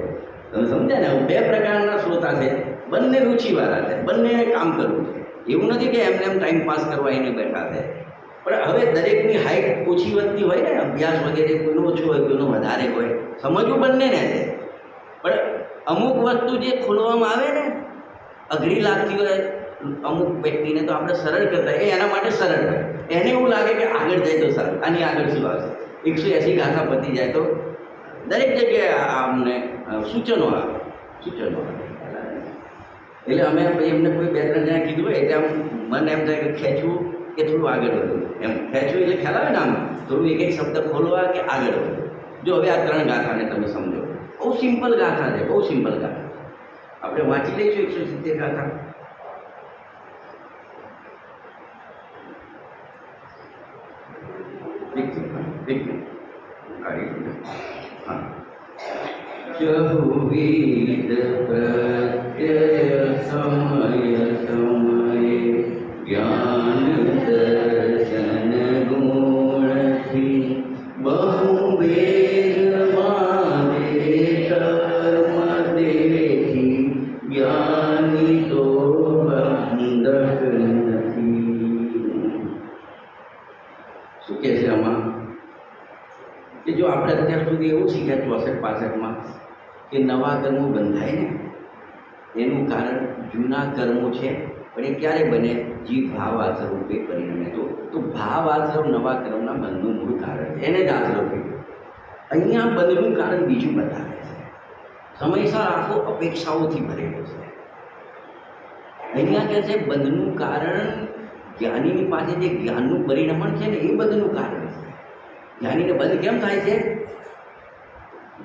તમે સમજ્યા ને, બે પ્રકારના શ્રોતા છે, બંને રુચિવાળા છે, બંનેને કામ કરવું છે. એવું નથી કે એમને એમ ટાઈમ પાસ કરવા એને બેઠા છે. પણ હવે દરેકની હાઇટ ઓછી વધતી હોય ને, અભ્યાસ વગેરે કોઈનો ઓછો હોય કોઈનો વધારે હોય, સમજવું બંનેને છે. પણ અમુક વસ્તુ જે ખોલવામાં આવે ને અઘરી લાગતી હોય અમુક વ્યક્તિને, તો આપણે સરળ કરતા એ એના માટે સરળ હોય. એને એવું લાગે કે આગળ જાય તો સરળ, આની આગળ શું આવશે, 180 ગાથા પતી જાય તો દરેક જગ્યાએ અમને સૂચનો આવે. એટલે અમે એમને કોઈ 2-3 જણા કીધું હોય એટલે આમ મને એમ થાય કે ખેંચવું કે થોડું આગળ વધવું. એમ ખેંચવું એટલે ખ્યાલ આવે ને, આમ થોડું એક શબ્દ ખોલવા કે આગળ વધવું. જો હવે આ 3 ગાથાને તમે સમજો, બહુ સિમ્પલ ગાથા છે, બહુ સિમ્પલ ગાથા. આપણે વાંચી લઈશું 170 ગાથા. ચહુવિધ પ્રત્યય સમય સમયે જ્ઞાન દર્શન ગુણથી બહુ વેગમાં કર્મ દેખી જ્ઞાની તો બંધક નથી. શું કહે છે આમાં કે જો આપણે અત્યાર સુધી એવું શીખ્યા 64-65માં કે નવા કર્મો બંધાય ને એનું કારણ જૂના કર્મો છે, પણ એ ક્યારે બને? જીવ ભાવ આશ્રવ રૂપે પરિણમે. તો ભાવ આશ્રવ નવા કર્મના બંધનું મૂળ કારણ છે, એને જ આશ્રવ કીધું. અહીંયા બંધનું કારણ બીજું બતાવે છે. સમયસર આખો અપેક્ષાઓથી ભરેલો છે. અહીંયા કહે છે બંધનું કારણ જ્ઞાનીની પાસે જે જ્ઞાનનું પરિણમન છે ને એ બંધનું કારણ છે. જ્ઞાનીને બંધ કેમ થાય છે?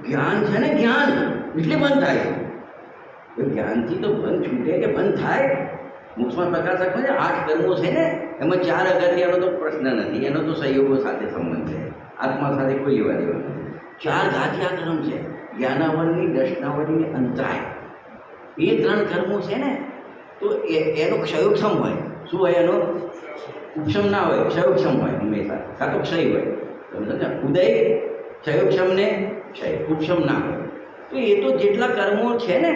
જ્ઞાન છે ને, જ્ઞાન એટલે બંધ થાય છે. જ્ઞાનથી તો બંધ છૂટે કે બંધ થાય? મોક્ષમાં પ્રકાશકમાં છે 8 કર્મો છે ને, એમાં 4 અગત્યનો તો પ્રશ્ન નથી, એનો તો સહયોગો સાથે સંબંધ છે, આત્મા સાથે કોઈ લેવા દેવા નથી. 4 ગાંઠિયા કર્મ છે, જ્ઞાનાવરની, દર્શનાવરની, અંતરાય. એ 3 કર્મો છે ને, તો એનો ક્ષયોક્ષમ હોય. શું હોય એનો? ઉપશમ ના હોય, ક્ષયોક્ષમ હોય હંમેશા, કાં તો ક્ષય હોય. સમજો ઉદય ક્ષયોક્ષમ ને ક્ષય, ઉપશમ ના હોય. તો એ તો જેટલા કર્મો છે ને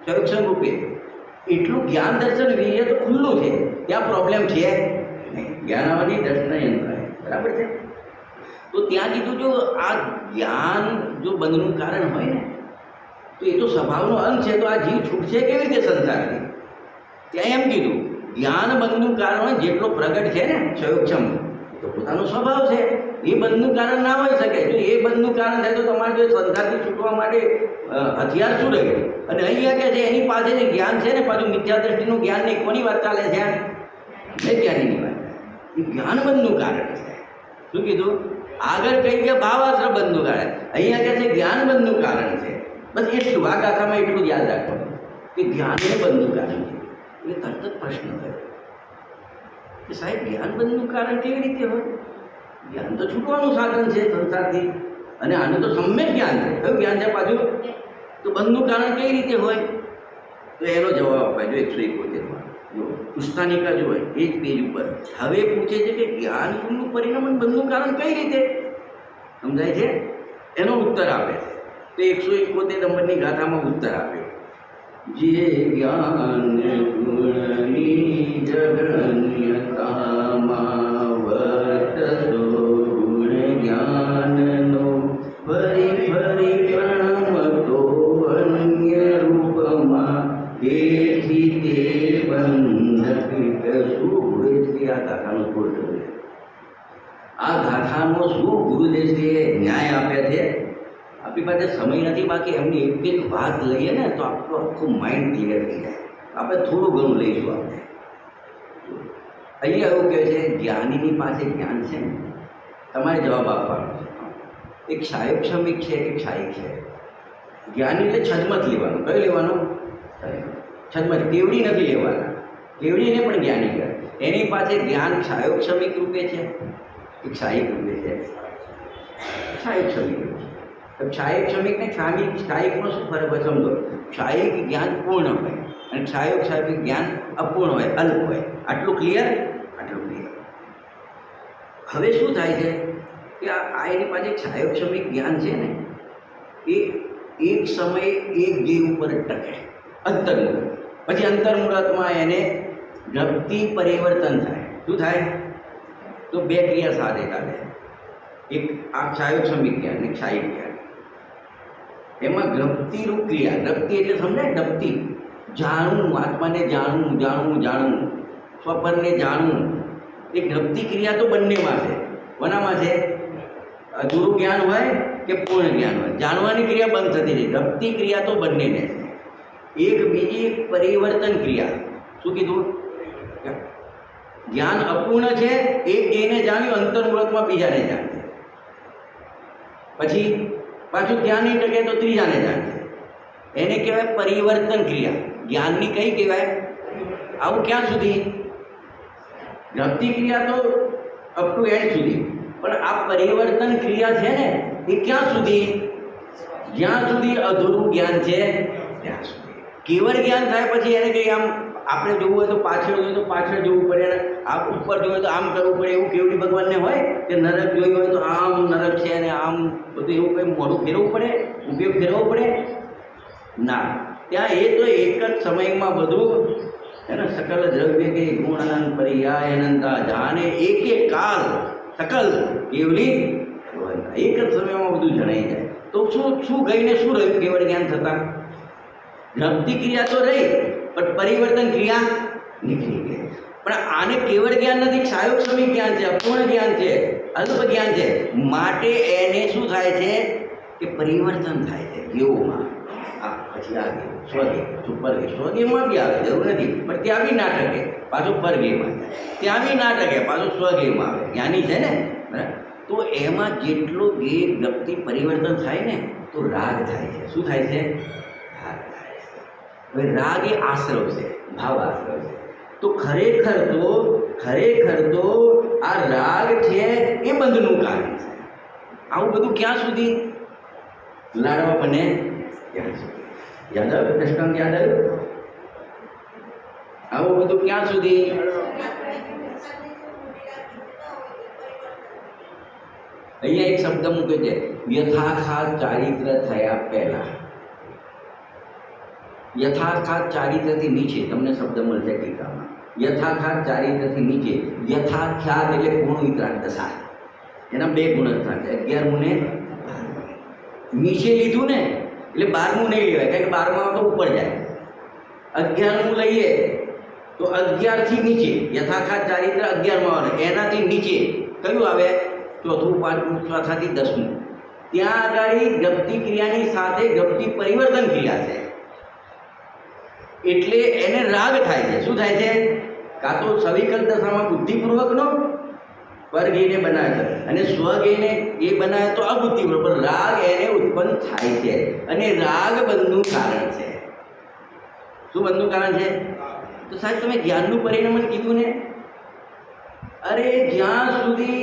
ક્ષયોક્ષમ રૂપે, એટલું જ્ઞાન દર્શન વીર્ય તો ખુલ્લું છે, ત્યાં પ્રોબ્લેમ છે નહીં. જ્ઞાનાવની દર્શન અંતરાય, બરાબર છે. તો ત્યાં કીધું જો આ જ્ઞાન જો બંધનું કારણ હોય ને, તો એ તો સ્વભાવનો અંત છે. તો આ જીવ છૂટશે કેવી રીતે સંસારથી? ત્યાં એમ કીધું જ્ઞાન બંધનું કારણ હોય, જેટલો પ્રગટ છે ને ક્ષયોક્ષમ, તો પોતાનો સ્વભાવ છે. એ બંધનું કારણ ના હોઈ શકે. જો એ બંધનું કારણ થાય તો તમારે જો સંસારથી છૂટવા માટે હથિયાર શું રહ્યું? અને અહીંયા કે છે એની પાસે જે જ્ઞાન છે ને, પાછું મિથ્યા દ્રષ્ટિનું જ્ઞાન નહીં. કોની વાત ચાલે છે? જ્ઞાનીની વાત. એ જ્ઞાન બંધનું કારણ છે. શું કીધું? આગળ કહી કે ભાવાશ્રય બંધનું કારણ, અહીંયા કે છે જ્ઞાન બંધનું કારણ છે. બસ એટલું આ ગાથામાં એટલું જ યાદ રાખવાનું કે જ્ઞાન એ બંધનું કારણ છે. એટલે તરત જ પ્રશ્ન થયો કે સાહેબ જ્ઞાન બંધનું કારણ કેવી રીતે હોય? જ્ઞાન તો છૂટવાનું સાધન છે સંસારથી, અને આનું તો સમ્યક જ્ઞાન છે. કયું જ્ઞાન છે પાછું? તો બંધનું કારણ કઈ રીતે હોય? તો એનો જવાબ અપાય જો 171માં. જો પુસ્તાનિકા જો હોય એ જ પેજ ઉપર હવે પૂછે છે કે જ્ઞાનનું પરિણામ બંધનું કારણ કઈ રીતે સમજાય છે? એનો ઉત્તર આપે છે. તો 171 નંબરની ગાથામાં ઉત્તર આપ્યો. જે જ્ઞાન ગુણની જગન્યતામાં વર્તતો ગુણ જ્ઞાનનો ફરી ફરી પ્રણમતો અન્ય રૂપમાં, તેથી તે બંધક શું? આ ગાથાનો પૂર્ણ છે. આ ગાથાનો શું ગુરુદેવશ્રીએ ન્યાય આપ્યા છે? આપણી પાસે સમય નથી, બાકી એમની એક વાત લઈએ ને તો આપણું આખું માઇન્ડ ક્લિયર થઈ જાય. આપણે થોડું ઘણું લઈશું. આપણે અહીંયા એવું કહે છે જ્ઞાનીની પાસે જ્ઞાન છે ને, તમારે જવાબ આપવાનો છે. એક ક્ષાયોક્ષમિક છે કે ક્ષાયિક છે? જ્ઞાની એટલે છદમત લેવાનું. કયું લેવાનું? છદમત. કેવડી નથી લેવાના. કેવડીને પણ જ્ઞાની કહે. એની પાસે જ્ઞાન ક્ષાયોક્ષમિક રૂપે છે કે ક્ષાયિક રૂપે છે? ક્ષાયોક્ષમિક રૂપે. ક્ષાયિક ને ક્ષાયિકમાં શું ફરક હોય સમજો? ક્ષાયિક જ્ઞાન પૂર્ણ હોય અને ક્ષાયિક જ્ઞાન અપૂર્ણ હોય, અલ્પ હોય. આટલું ક્લિયર? આટલું હવે શું થાય છે કે આ એની પાસે છાયોક્ષમિક જ્ઞાન છે ને, એ એક સમયે એક જીવ ઉપર જ ટકે, અંતર્મુહૂર્ત. પછી અંતર્મુહૂર્તમાં એને વૃત્તિ પરિવર્તન થાય. શું થાય? તો બે ક્રિયા સાથે ચાલે. એક આ છાયોક્ષમિક જ્ઞાન, એક છાયિક જ્ઞાન. એમાં ગ્રપ્તિરૂપ ક્રિયા, ગ્રપ્તિ એટલે સમજાય, ડપતી, જાણવું, આત્માને જાણવું, જાણવું, જાણવું, સ્વપનને જાણવું. એ ગ્રપ્તિ ક્રિયા તો બંનેમાં છે. કોનામાં છે? અધૂરું જ્ઞાન હોય કે પૂર્ણ જ્ઞાન હોય, જાણવાની ક્રિયા બંધ થતી નથી. ગ્રપ્તિ ક્રિયા તો બંનેને છે. એક બીજી એક પરિવર્તન ક્રિયા. શું કીધું? જ્ઞાન અપૂર્ણ છે, એક એને જાણ્યું, અંતર્મુહૂર્તમાં બીજાને જાણશે. પછી પાછું જ્ઞાન નહીં ટકે તો ત્રીજાને જાણશે. એને કહેવાય પરિવર્તન ક્રિયા. જ્ઞાનની કઈ કહેવાય? આવું ક્યાં સુધી? ગ્રપ્તિ ક્રિયા તો અપ ટુ એન્ડ સુધી, પણ આ પરિવર્તન ક્રિયા છે ને, એ ક્યાં સુધી? જ્યાં સુધી અધૂરું જ્ઞાન છે ત્યાં સુધી. કેવળ જ્ઞાન થાય પછી એને કંઈ આમ આપણે જોવું હોય તો પાછળ જોઈએ તો પાછળ જોવું પડે, આમ ઉપર જોઈએ તો આમ કરવું પડે. એવું કેવડી ભગવાનને હોય કે નરક જોયું હોય તો આમ નરક છે અને આમ બધું એવું કંઈ મોઢું ફેરવવું પડે, ઉપયોગ ફેરવવો પડે? ના, ત્યાં એ તો એક જ સમયમાં બધું એને સકલ દ્રવ્ય કે ગુણ અનંત પર્યાય અનંતા જાણે એક કાલ સકલ કેવલી એક જ સમયમાં બધું જણાઈ જાય. તો શું ગઈને શું રહ્યું કેવળ જ્ઞાન થતાં? ગ્રપ્તિ ક્રિયા તો રહી, પણ પરિવર્તન ક્રિયા નીકળી ગઈ. પણ આને કેવળ જ્ઞાન નથી, છાયોક્ષમિક જ્ઞાન છે, અપૂર્ણ જ્ઞાન છે, અલ્પ જ્ઞાન છે. માટે એને શું થાય છે કે પરિવર્તન થાય છે જીવોમાં. પછી આવે સ્વગે, પાછું પરગે. સ્વગેમાં બી આવે, જરૂર નથી, પણ ત્યાં બી ના ટકે, પાછું પરગેમાં જાય. ત્યાં બી ના ટકે, પાછું સ્વગેમાં આવે. જ્ઞાની છે ને, બરાબર? તો એમાં જેટલો ગે વ્યક્તિ પરિવર્તન થાય ને, તો રાગ થાય છે. શું થાય છે? રાગ થાય છે. હવે રાગ એ આશ્રવ છે, ભાવ આશ્રવ છે. તો ખરેખર તો આ રાગ છે એ બંધનું કારણ છે. આવું બધું ક્યાં સુધી? લાડવા બને ત્યાં સુધી. યાદ આવ્યું? દ્રષ્ટાંત યાદ આવ્યું? આવું બધું ક્યાં સુધી? અહીંયા એક શબ્દ મૂક્યો છે, યથાખાત ચારિત્ર થયા પહેલા. યથાખાત ચારિત્રથી નીચે તમને શબ્દ મળશે ટીકામાં. યથાખાત ચારિત્રથી નીચે. યથાખ્યાત એટલે ગુણ વિતરાગ દશા, એના બે ગુણસ્થાન છે, 11મું ને 12મું. નીચે લીધું ને એટલે 12મું નહીં લેવાય, કારણ કે 12માં તો ઉપર જાય. 11મું લઈએ તો 11થી નીચે. યથાખાત ચારિત્ર 11માં આવે, એનાથી નીચે કયું આવે? 4થું, 5મું, 4થાથી 10મું. ત્યાં આગળ ગ્રપ્તિ ક્રિયાની સાથે ગ્રપ્તિ પરિવર્તન ક્રિયા છે, એટલે એને રાગ થાય છે. શું થાય છે? કાં તો સવિકલ્પ દશામાં બુદ્ધિપૂર્વકનો પરગેને બનાવે છે, અને સ્વગેને એ બનાવે તો અબુદ્ધિપૂર્વક, પણ રાગ એને ઉત્પન્ન થાય છે. અને રાગ બંધનું કારણ છે. શું બંધનું કારણ છે? તો સાહેબ તમે જ્ઞાનનું પરિણમન કીધું ને, અરે જ્યાં સુધી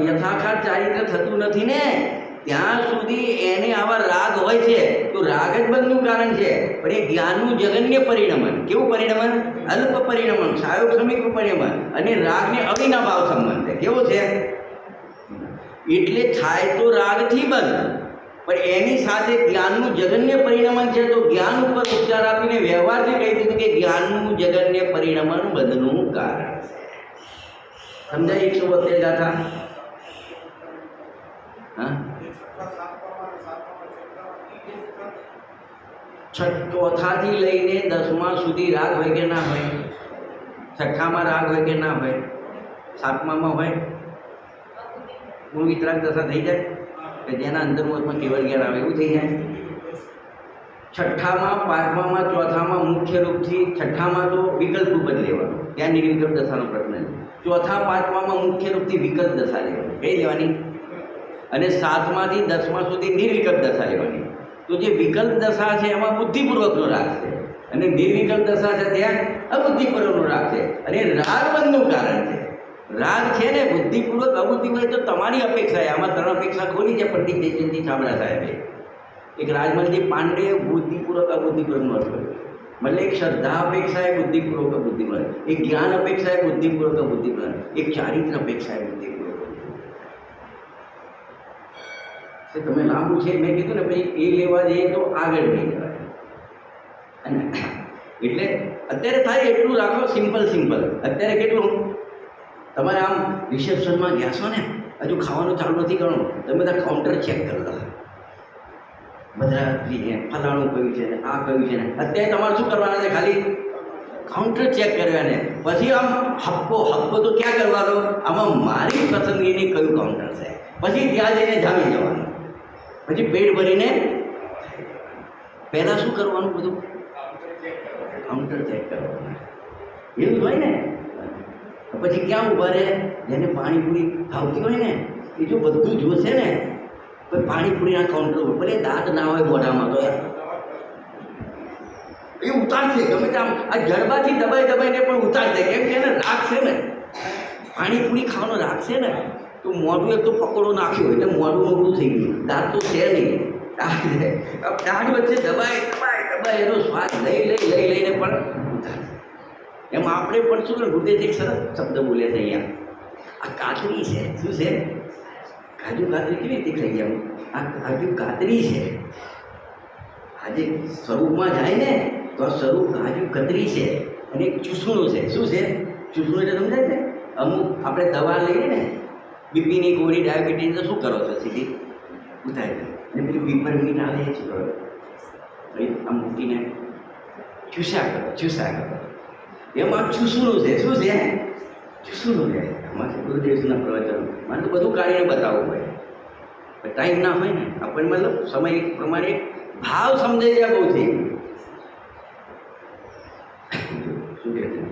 યથાખાત ચારિત્ર થતું નથી ને, ત્યાં સુધી એને આવા રાગ હોય છે. તો રાગ જ બંધનું કારણ છે. પણ એ જ્ઞાનનું જગન્ય પરિણમન. કેવું પરિણમન? અલ્પ પરિણમન, છાયોક્ષમિક પરિણમન. અને રાગને અવિનાભાવ સંબંધ છે. કેવો છે? એટલે થાય તો રાગથી બંધ, પણ એની સાથે જ્ઞાનનું જગન્ય પરિણમન છે. તો જ્ઞાન ઉપર ઉપચાર આપીને વ્યવહારથી કહી દીધું કે જ્ઞાનનું જગન્ય પરિણમન બંધનું કારણ છે. સમજાય? 172 ગાથા. હા, ચોથાથી લઈને 10મા સુધી રાગ હોય કે ના હોય? છઠ્ઠામાં રાગ હોય કે ના હોય? 7મામાં હોય? ગુણ વિતરાગ દશા થઈ જાય કે જેના અંતર્મુહૂર્તમાં કેવળ જ્ઞાન આવે, એવું થઈ જાય. છઠ્ઠામાં, 5મામાં, 4થામાં મુખ્ય રૂપથી, છઠ્ઠામાં તો વિકલ્પ રૂપ જ લેવાનું, ત્યાં નિર્વિકલ્પ દશાનો પ્રશ્ન છે. 4થા, 5મામાં મુખ્ય રૂપથી વિકલ્પ દશા લેવાની. કઈ લેવાની? અને 7માંથી 10મા સુધી નિર્વિકલ્પ દશા લેવાની. તો જે વિકલ્પ દશા છે એમાં બુદ્ધિપૂર્વકનો રાગ છે, અને નિર્વિકલ્પ દશા છે ત્યાં અબુદ્ધિપૂર્વકનો રાગ છે. અને રાગ બંધનું કારણ છે. રાગ છે ને બુદ્ધિપૂર્વક અબુદ્ધિપૂર્વક, તો તમારી અપેક્ષા છે. આમાં 3 અપેક્ષા ખોલી છે પંડિત જયચંદજી છાબડા સાહેબે. એક રાજમલજી પાંડે બુદ્ધિપૂર્વક અબુદ્ધિપૂર્વકનો અર્થ કર્યો. मतलब एक श्रद्धा अपेक्षा है बुद्धिपूर्वक बुद्धिपूर्वक, एक ज्ञान अपेक्षा है बुद्धिपूर्वक बुद्धिपूर्वक, एक चारित्र अपेक्षा है बुद्धिपूर्वक કે તમે લાંબુ છે મેં કીધું ને પછી એ લેવા જઈએ તો આગળ નહીં જવાય. અને એટલે અત્યારે થાય એટલું રાખો, સિમ્પલ. અત્યારે કેટલું તમારે આમ રિસેપ્શનમાં ગયા છો ને, હજુ ખાવાનું ચાલુ નથી કરવાનું, તમે બધા કાઉન્ટર ચેક કરતા બધા ફલાણું કયું છે ને આ કયું છે ને. અત્યારે તમારે શું કરવાના છે? ખાલી કાઉન્ટર ચેક કરવાને. પછી આમ હપ્પો તો ક્યાં કરવાનો? આમાં મારી પસંદગીની કયું કાઉન્ટર છે, પછી ત્યાં જઈને જામી જવાનું. પછી પેટ ભરીને પહેલાં શું કરવાનું? બધું કાઉન્ટર ચેક કરવાનું. એવું હોય ને. પછી ક્યાં ઊભા રહે? જેને પાણીપુરી ભાવતી હોય ને એ જો બધું જોશે ને, કોઈ પાણીપુરીના કાઉન્ટર ઉપર ભલે દાંત ના હોય મોઢામાં તો એ ઉતારશે. ગમે તે આમ આ જડબાથી દબાઈને પણ ઉતારશે. કેમ કે એને રાગ છે ને, પાણીપુરી ખાવાનો રાગ છે ને, તો મોઢું એક તો પકોડો નાખ્યો એટલે મોઢું મોટું થઈ ગયું, દાંત તો છે નહીં. દાંત વચ્ચે દબાય એનો સ્વાદ લઈને પણ ઉતારશે. એમાં આપણે પણ શું કરે? ગુરુદેવ એક સરસ શબ્દ બોલે છે અહીંયા, આ કાતરી છે. શું છે? કાજુ કાતરી કેવી રીતે ખાઈ જાઉં? આ કાજુ કાતરી છે. આજે સ્વરૂપમાં જાય ને તો આ સ્વરૂપ કાજુ કતરી છે અને એક ચૂસણું છે. શું છે ચૂસણું? એટલે સમજાય છે? અમુક આપણે દવા લઈએ ને, બીપીની ગોળી, ડાયાબિટીસ, તો શું કરો છો? સીધી ઉતારી દો અને પેલી પીપરમીન્ટ આવે છે, આમ મૂકીને ચૂસા કરો. એમાં ચૂસણું છે. શું છે? ચૂસણું છે. આમાં છે ગુરુદેવના પ્રવચન. મારે તો બધું કાઢીને બતાવવું પડે, ટાઈમ ના હોય ને આપણને, મતલબ સમય પ્રમાણે ભાવ સમજાઈ જાય બહુ થઈ ગયું. શું કહે છે?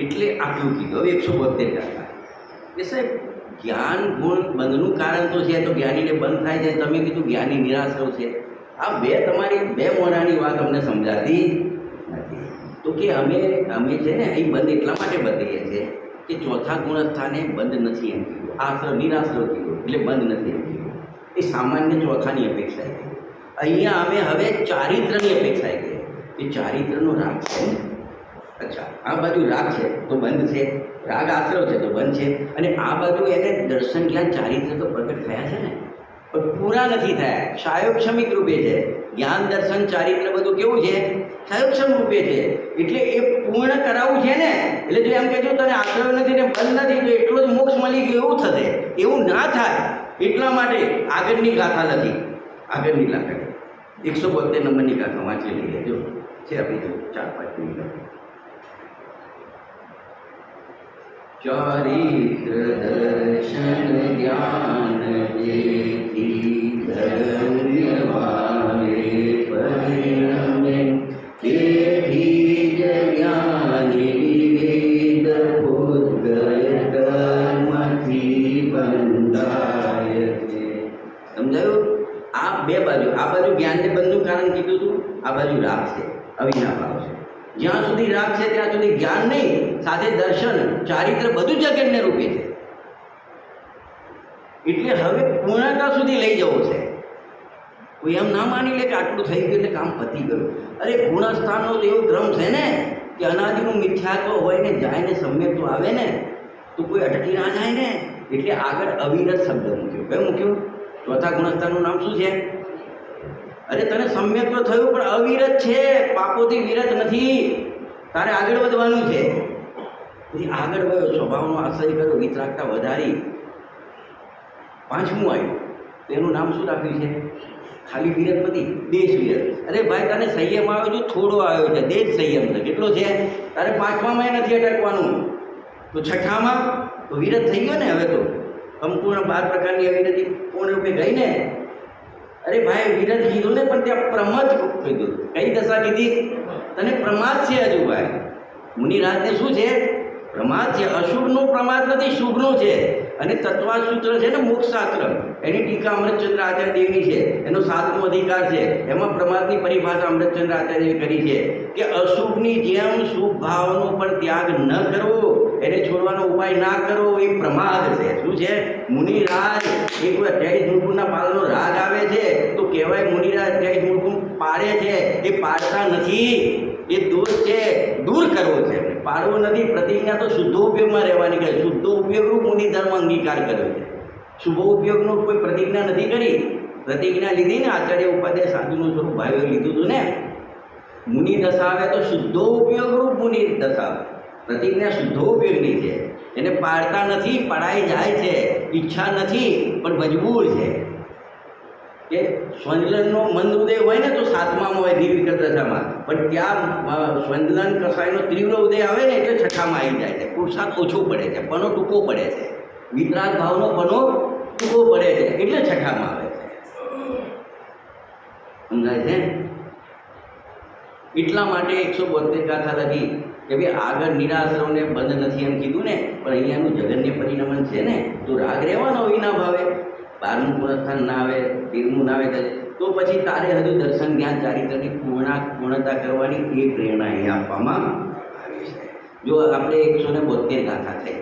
એટલે આટલું કીધું. હવે 172 કે સાહેબ જ્ઞાન ગુણ બંધનું કારણ તો છે, તો જ્ઞાનીને બંધ થાય છે. તમે કીધું જ્ઞાની નિરાશ્રવ છે. આ તમારી બે મોઢાની વાત અમને સમજાતી નથી. તો કે અમે છે ને અહીં બંધ એટલા માટે બતાવીએ છીએ કે ચોથા ગુણસ્થાને બંધ નથી એમ કીધું. આશ્રવ નિરાશ્રવ કીધું એટલે બંધ નથી એમ કીધું. એ સામાન્ય ચોથાની અપેક્ષા છે. અહીંયા અમે હવે ચારિત્રની અપેક્ષા કરી. એ ચારિત્રનો રાગ છે ને. અચ્છા, આ બાજુ રાગ છે તો બંધ છે, રાગ આશ્રવ છે તો બંધ છે, અને આ બાજુ એને દર્શન જ્ઞાન ચારિત્ર તો પ્રગટ થયા છે ને, પણ પૂરા નથી થયા. સાયોક્ષમિક રૂપે છે. જ્ઞાન દર્શન ચારિત્ર બધું કેવું છે? સાયોક્ષમ રૂપે છે. એટલે એ પૂર્ણ કરાવવું છે ને. એટલે જો એમ કહેજો તને આશ્રવ નથી ને બંધ નથી તો એટલો જ મોક્ષ મળી ગયો એવું થશે. એવું ના થાય એટલા માટે આગળની ગાથા નથી. આગળની ગાથા 172 નંબરની ગાથા વાંચી લઈએ. જો છે આપણી જો 4-5 મિનિટ. ચારિત્ર દર્શન જ્ઞાન જેથી ધન્યવારે પરિણમે, તેથી જ જ્ઞાની વિવેદ ભૂતગળ કર્મથી બંધાય છે. સમજાયું? આ બે બાજુ, આ બાજુ જ્ઞાનને બંધનું કારણ કીધું હતું, આ બાજુ રાગ છે, અવિનાભાવ છે. જ્યાં સુધી રાગ છે ત્યાં સુધી જ્ઞાન નહીં, સાથે દર્શન ચારિત્ર બધું જગતને રૂપે છે. એટલે હવે પૂર્ણતા સુધી લઈ જવો છે. કોઈ એમ ના માની લે કે આટલું થઈ ગયું એટલે કામ પતી ગયું. અરે ગુણસ્થાનનો તો એવો ક્રમ છે ને કે અનાદિનું મિથ્યાત્વ હોય ને, જાય ને સમ્યક તો આવે ને, તો કોઈ અટકી ના જાય ને. એટલે આગળ અવિરત શબ્દ મૂક્યો. કયો મૂક્યો? ચોથા ગુણસ્થાનનું નામ શું છે? અરે તને સમ્યક તો થયું પણ અવિરત છે, પાપોથી વિરત નથી. તારે આગળ વધવાનું છે. પછી આગળ વધ્યો, સ્વભાવનો આશ્રય કર્યો, વિતરાગતા વધારી. પાંચમું આવ્યું તેનું નામ શું રાખ્યું છે? ખાલી વિરત નથી, દેશ વિરત. અરે ભાઈ તને સંયમ આવ્યો છે, થોડો આવ્યો છે, દેશ સંયમ છે. કેટલો છે? તારે પાંચમામાં નથી અટકવાનું, તો છઠ્ઠામાં તો વિરત થઈ ગયો ને. હવે તો સંપૂર્ણ 12 પ્રકારની અવિરતિ પૂર્ણ રૂપે ગઈ ને. અરે ભાઈ વિરત કીધું ને, પણ ત્યાં પ્રમદ કીધું. કઈ દશા કીધી? તને પ્રમાદ છે હજુ ભાઈ. મુનિરાજને શું છે? પ્રમાદ છે. અશુભનું પ્રમાદ નથી, શુભનું છે. અને તત્વાસૂત્ર છે ને મોક્ષશાસ્ત્ર, એની ટીકા અમૃતચંદ્ર આચાર્ય દેવની છે. એનો 7મો અધિકાર છે. એમાં પ્રમાદની પરિભાષા અમૃતચંદ્ર આચાર્યએ કરી છે કે અશુભની જેમ શુભ ભાવનો પણ ત્યાગ ન કરવો, એને છોડવાનો ઉપાય ના કરો, એ પ્રમાદ છે. શું છે? મુનિરાજ એ કોઈ 28 મૂળગુણના પાલનો રાગ આવે છે તો કહેવાય મુનિરાજ 28 મૂળગુણ પાડે છે. એ પાડતા નથી, એ દોષ છે, દૂર કરવો છે. પાડવો નથી. પ્રતિજ્ઞા તો શુદ્ધ ઉપયોગમાં રહેવાની કહે. શુદ્ધ ઉપયોગનું મુનિ ધર્મ અંગીકાર કર્યો છે. શુભ ઉપયોગનો કોઈ પ્રતિજ્ઞા નથી કરી. પ્રતિજ્ઞા લીધી ને આચાર્ય ઉપાધ્યાય સાધુનું સ્વરૂપ ભાઈઓએ લીધું હતું ને. મુનિ દશા આવે તો શુદ્ધો ઉપયોગરૂપ મુનિ દશા આવે. પ્રતિજ્ઞા શુદ્ધો ઉપયોગની છે, એને પાડતા નથી, પડાઈ જાય છે. ઈચ્છા નથી પણ મજબૂર છે. કે સ્વંદલનનો મંદ ઉદય હોય ને તો સાતમામાં હોય નિર્વિકલ્પ દશામાં, પણ ત્યાં સ્વંદલન કસાયનો તીવ્ર ઉદય આવે ને એટલે છઠ્ઠામાં આવી જાય છે. પુરુષાર્થ ઓછો પડે છે, પનો ટૂંકો પડે છે. વિતરાગ ભાવનો પનો ટૂંકો પડે છે એટલે છઠ્ઠામાં આવે છે. સમજાય છે? એટલા માટે 172 ગાથા લખી કે ભાઈ આગળ નિરાશ્રવને બંધ નથી એમ કીધું ને, પણ અહીંયાનું જગન્ય પરિણમન છે ને, તો રાગ રહેવાનો વિના ભાવે. 12મું પુનઃસ્થાન ના આવે, 13મું ના આવે તો પછી તારે હજુ દર્શન જ્ઞાન ચારિત્રની પૂર્ણતા કરવાની એ પ્રેરણા અહીંયા આપવામાં આવી છે. જો આપણે 172 ગાથા છે,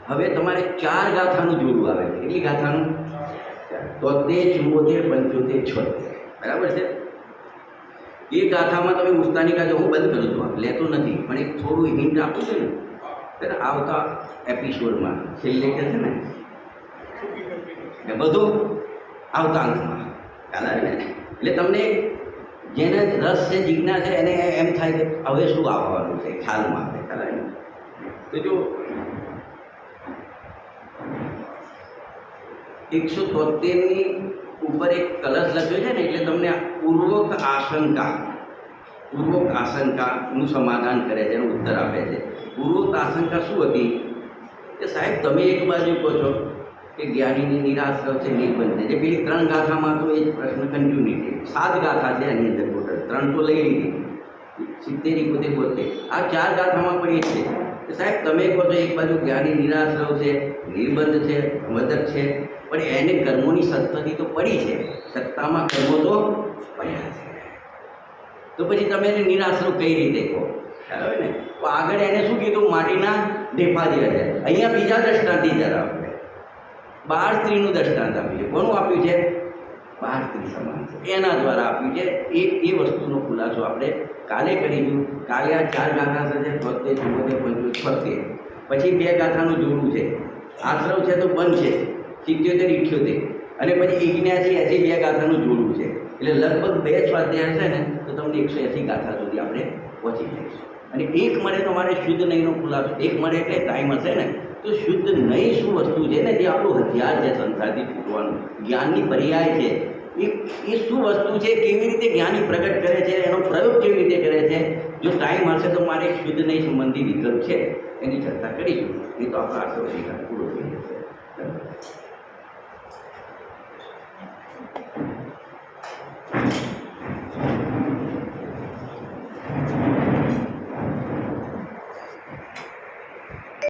હવે તમારે 4 ગાથાનું જોડવું આવે છે. કેટલી ગાથાનું? 73, 74, 75, 76. બરાબર છે? એ ગાથામાં તમે ઉસ્તાની જો હું બંધ કરું છું, લેતો નથી, પણ એક થોડું હિન્ટ આપું છું ને, ત્યારે આવતા એપિસોડમાં છેલ્લે કે છે ને એ બધું આવતા અંકમાં ખ્યાલ આવે ને. એટલે તમને જેને રસ છે, જિજ્ઞાસા છે, એને એમ થાય કે હવે શું આવવાનું છે, ખ્યાલમાં આવે. ખ્યાલ આવે ને? તો જો 173ની ઉપર એક કલશ લખ્યો છે ને, એટલે તમને પૂર્વોક્ત આશંકાનું સમાધાન કરે છે, એનો ઉત્તર આપે છે. પૂર્વોક્ત આશંકા શું હતી કે સાહેબ તમે એક બાજુ કહો છો કે જ્ઞાનીની નિરાશ્રવ છે, નિર્બંધ છે. જે પેલી 3 ગાથામાં તો એ જ પ્રશ્ન કન્ટિન્યુટી. 7 ગાથા છે એની અંદર ટોટલ, 3 તો લઈ લીધી, 70, 71, 72. આ 4 ગાથામાં પણ એ જ છે કે સાહેબ તમે કહો છો એક બાજુ જ્ઞાની નિરાશ્રવ છે, નિર્બંધ છે, મદક છે, પણ એને કર્મોની સત્તાથી તો પડી છે, સત્તામાં કર્મો તો પડ્યા છે. તો પછી તમે એને નિરાશ્રવ કઈ રીતે કહો? ખ્યાલ આવે ને? તો આગળ એને શું કીધું? માટીના ઢેફા જેવા છે. અહીંયા બીજા દ્રષ્ટાંતથી જરા આપણે 12 સ્ત્રીનું દ્રષ્ટાંત આપ્યું છે. કોનું આપ્યું છે? 12 સ્ત્રી સમાન છે એના દ્વારા આપ્યું છે. એ વસ્તુનો ખુલાસો આપણે કાલે કરીશું. કાલે આ 4 ગાથા છે, 73, 74, 75, 76. પછી 2 ગાથાનું જોડું છે. આશ્રવ છે તો બંધ છે, 77, 78, અને પછી 79, 80 2 ગાથાનું જોડું છે. એટલે લગભગ 2 સ્વાધ્યાય છે ને તો તમને 180 ગાથા સુધી આપણે પહોંચી જઈશું. અને એક મળે તો મારે શુદ્ધ નહીંનો ખુલાસો, એક મળે એટલે ટાઈમ હશે ને તો શુદ્ધ નહીં શું વસ્તુ છે ને, જે આપણું હથિયાર છે સંસારથી છૂટવાનું, જ્ઞાનની પર્યાય છે, એ શું વસ્તુ છે, કેવી રીતે જ્ઞાની પ્રગટ કરે છે, એનો પ્રયોગ કેવી રીતે કરે છે. જો ટાઈમ હશે તો મારે શુદ્ધ નહીં સંબંધી વિકલ્પ છે એની ચર્ચા કરીશું. એ તો આપણો આશરો પૂરો થઈ જશે.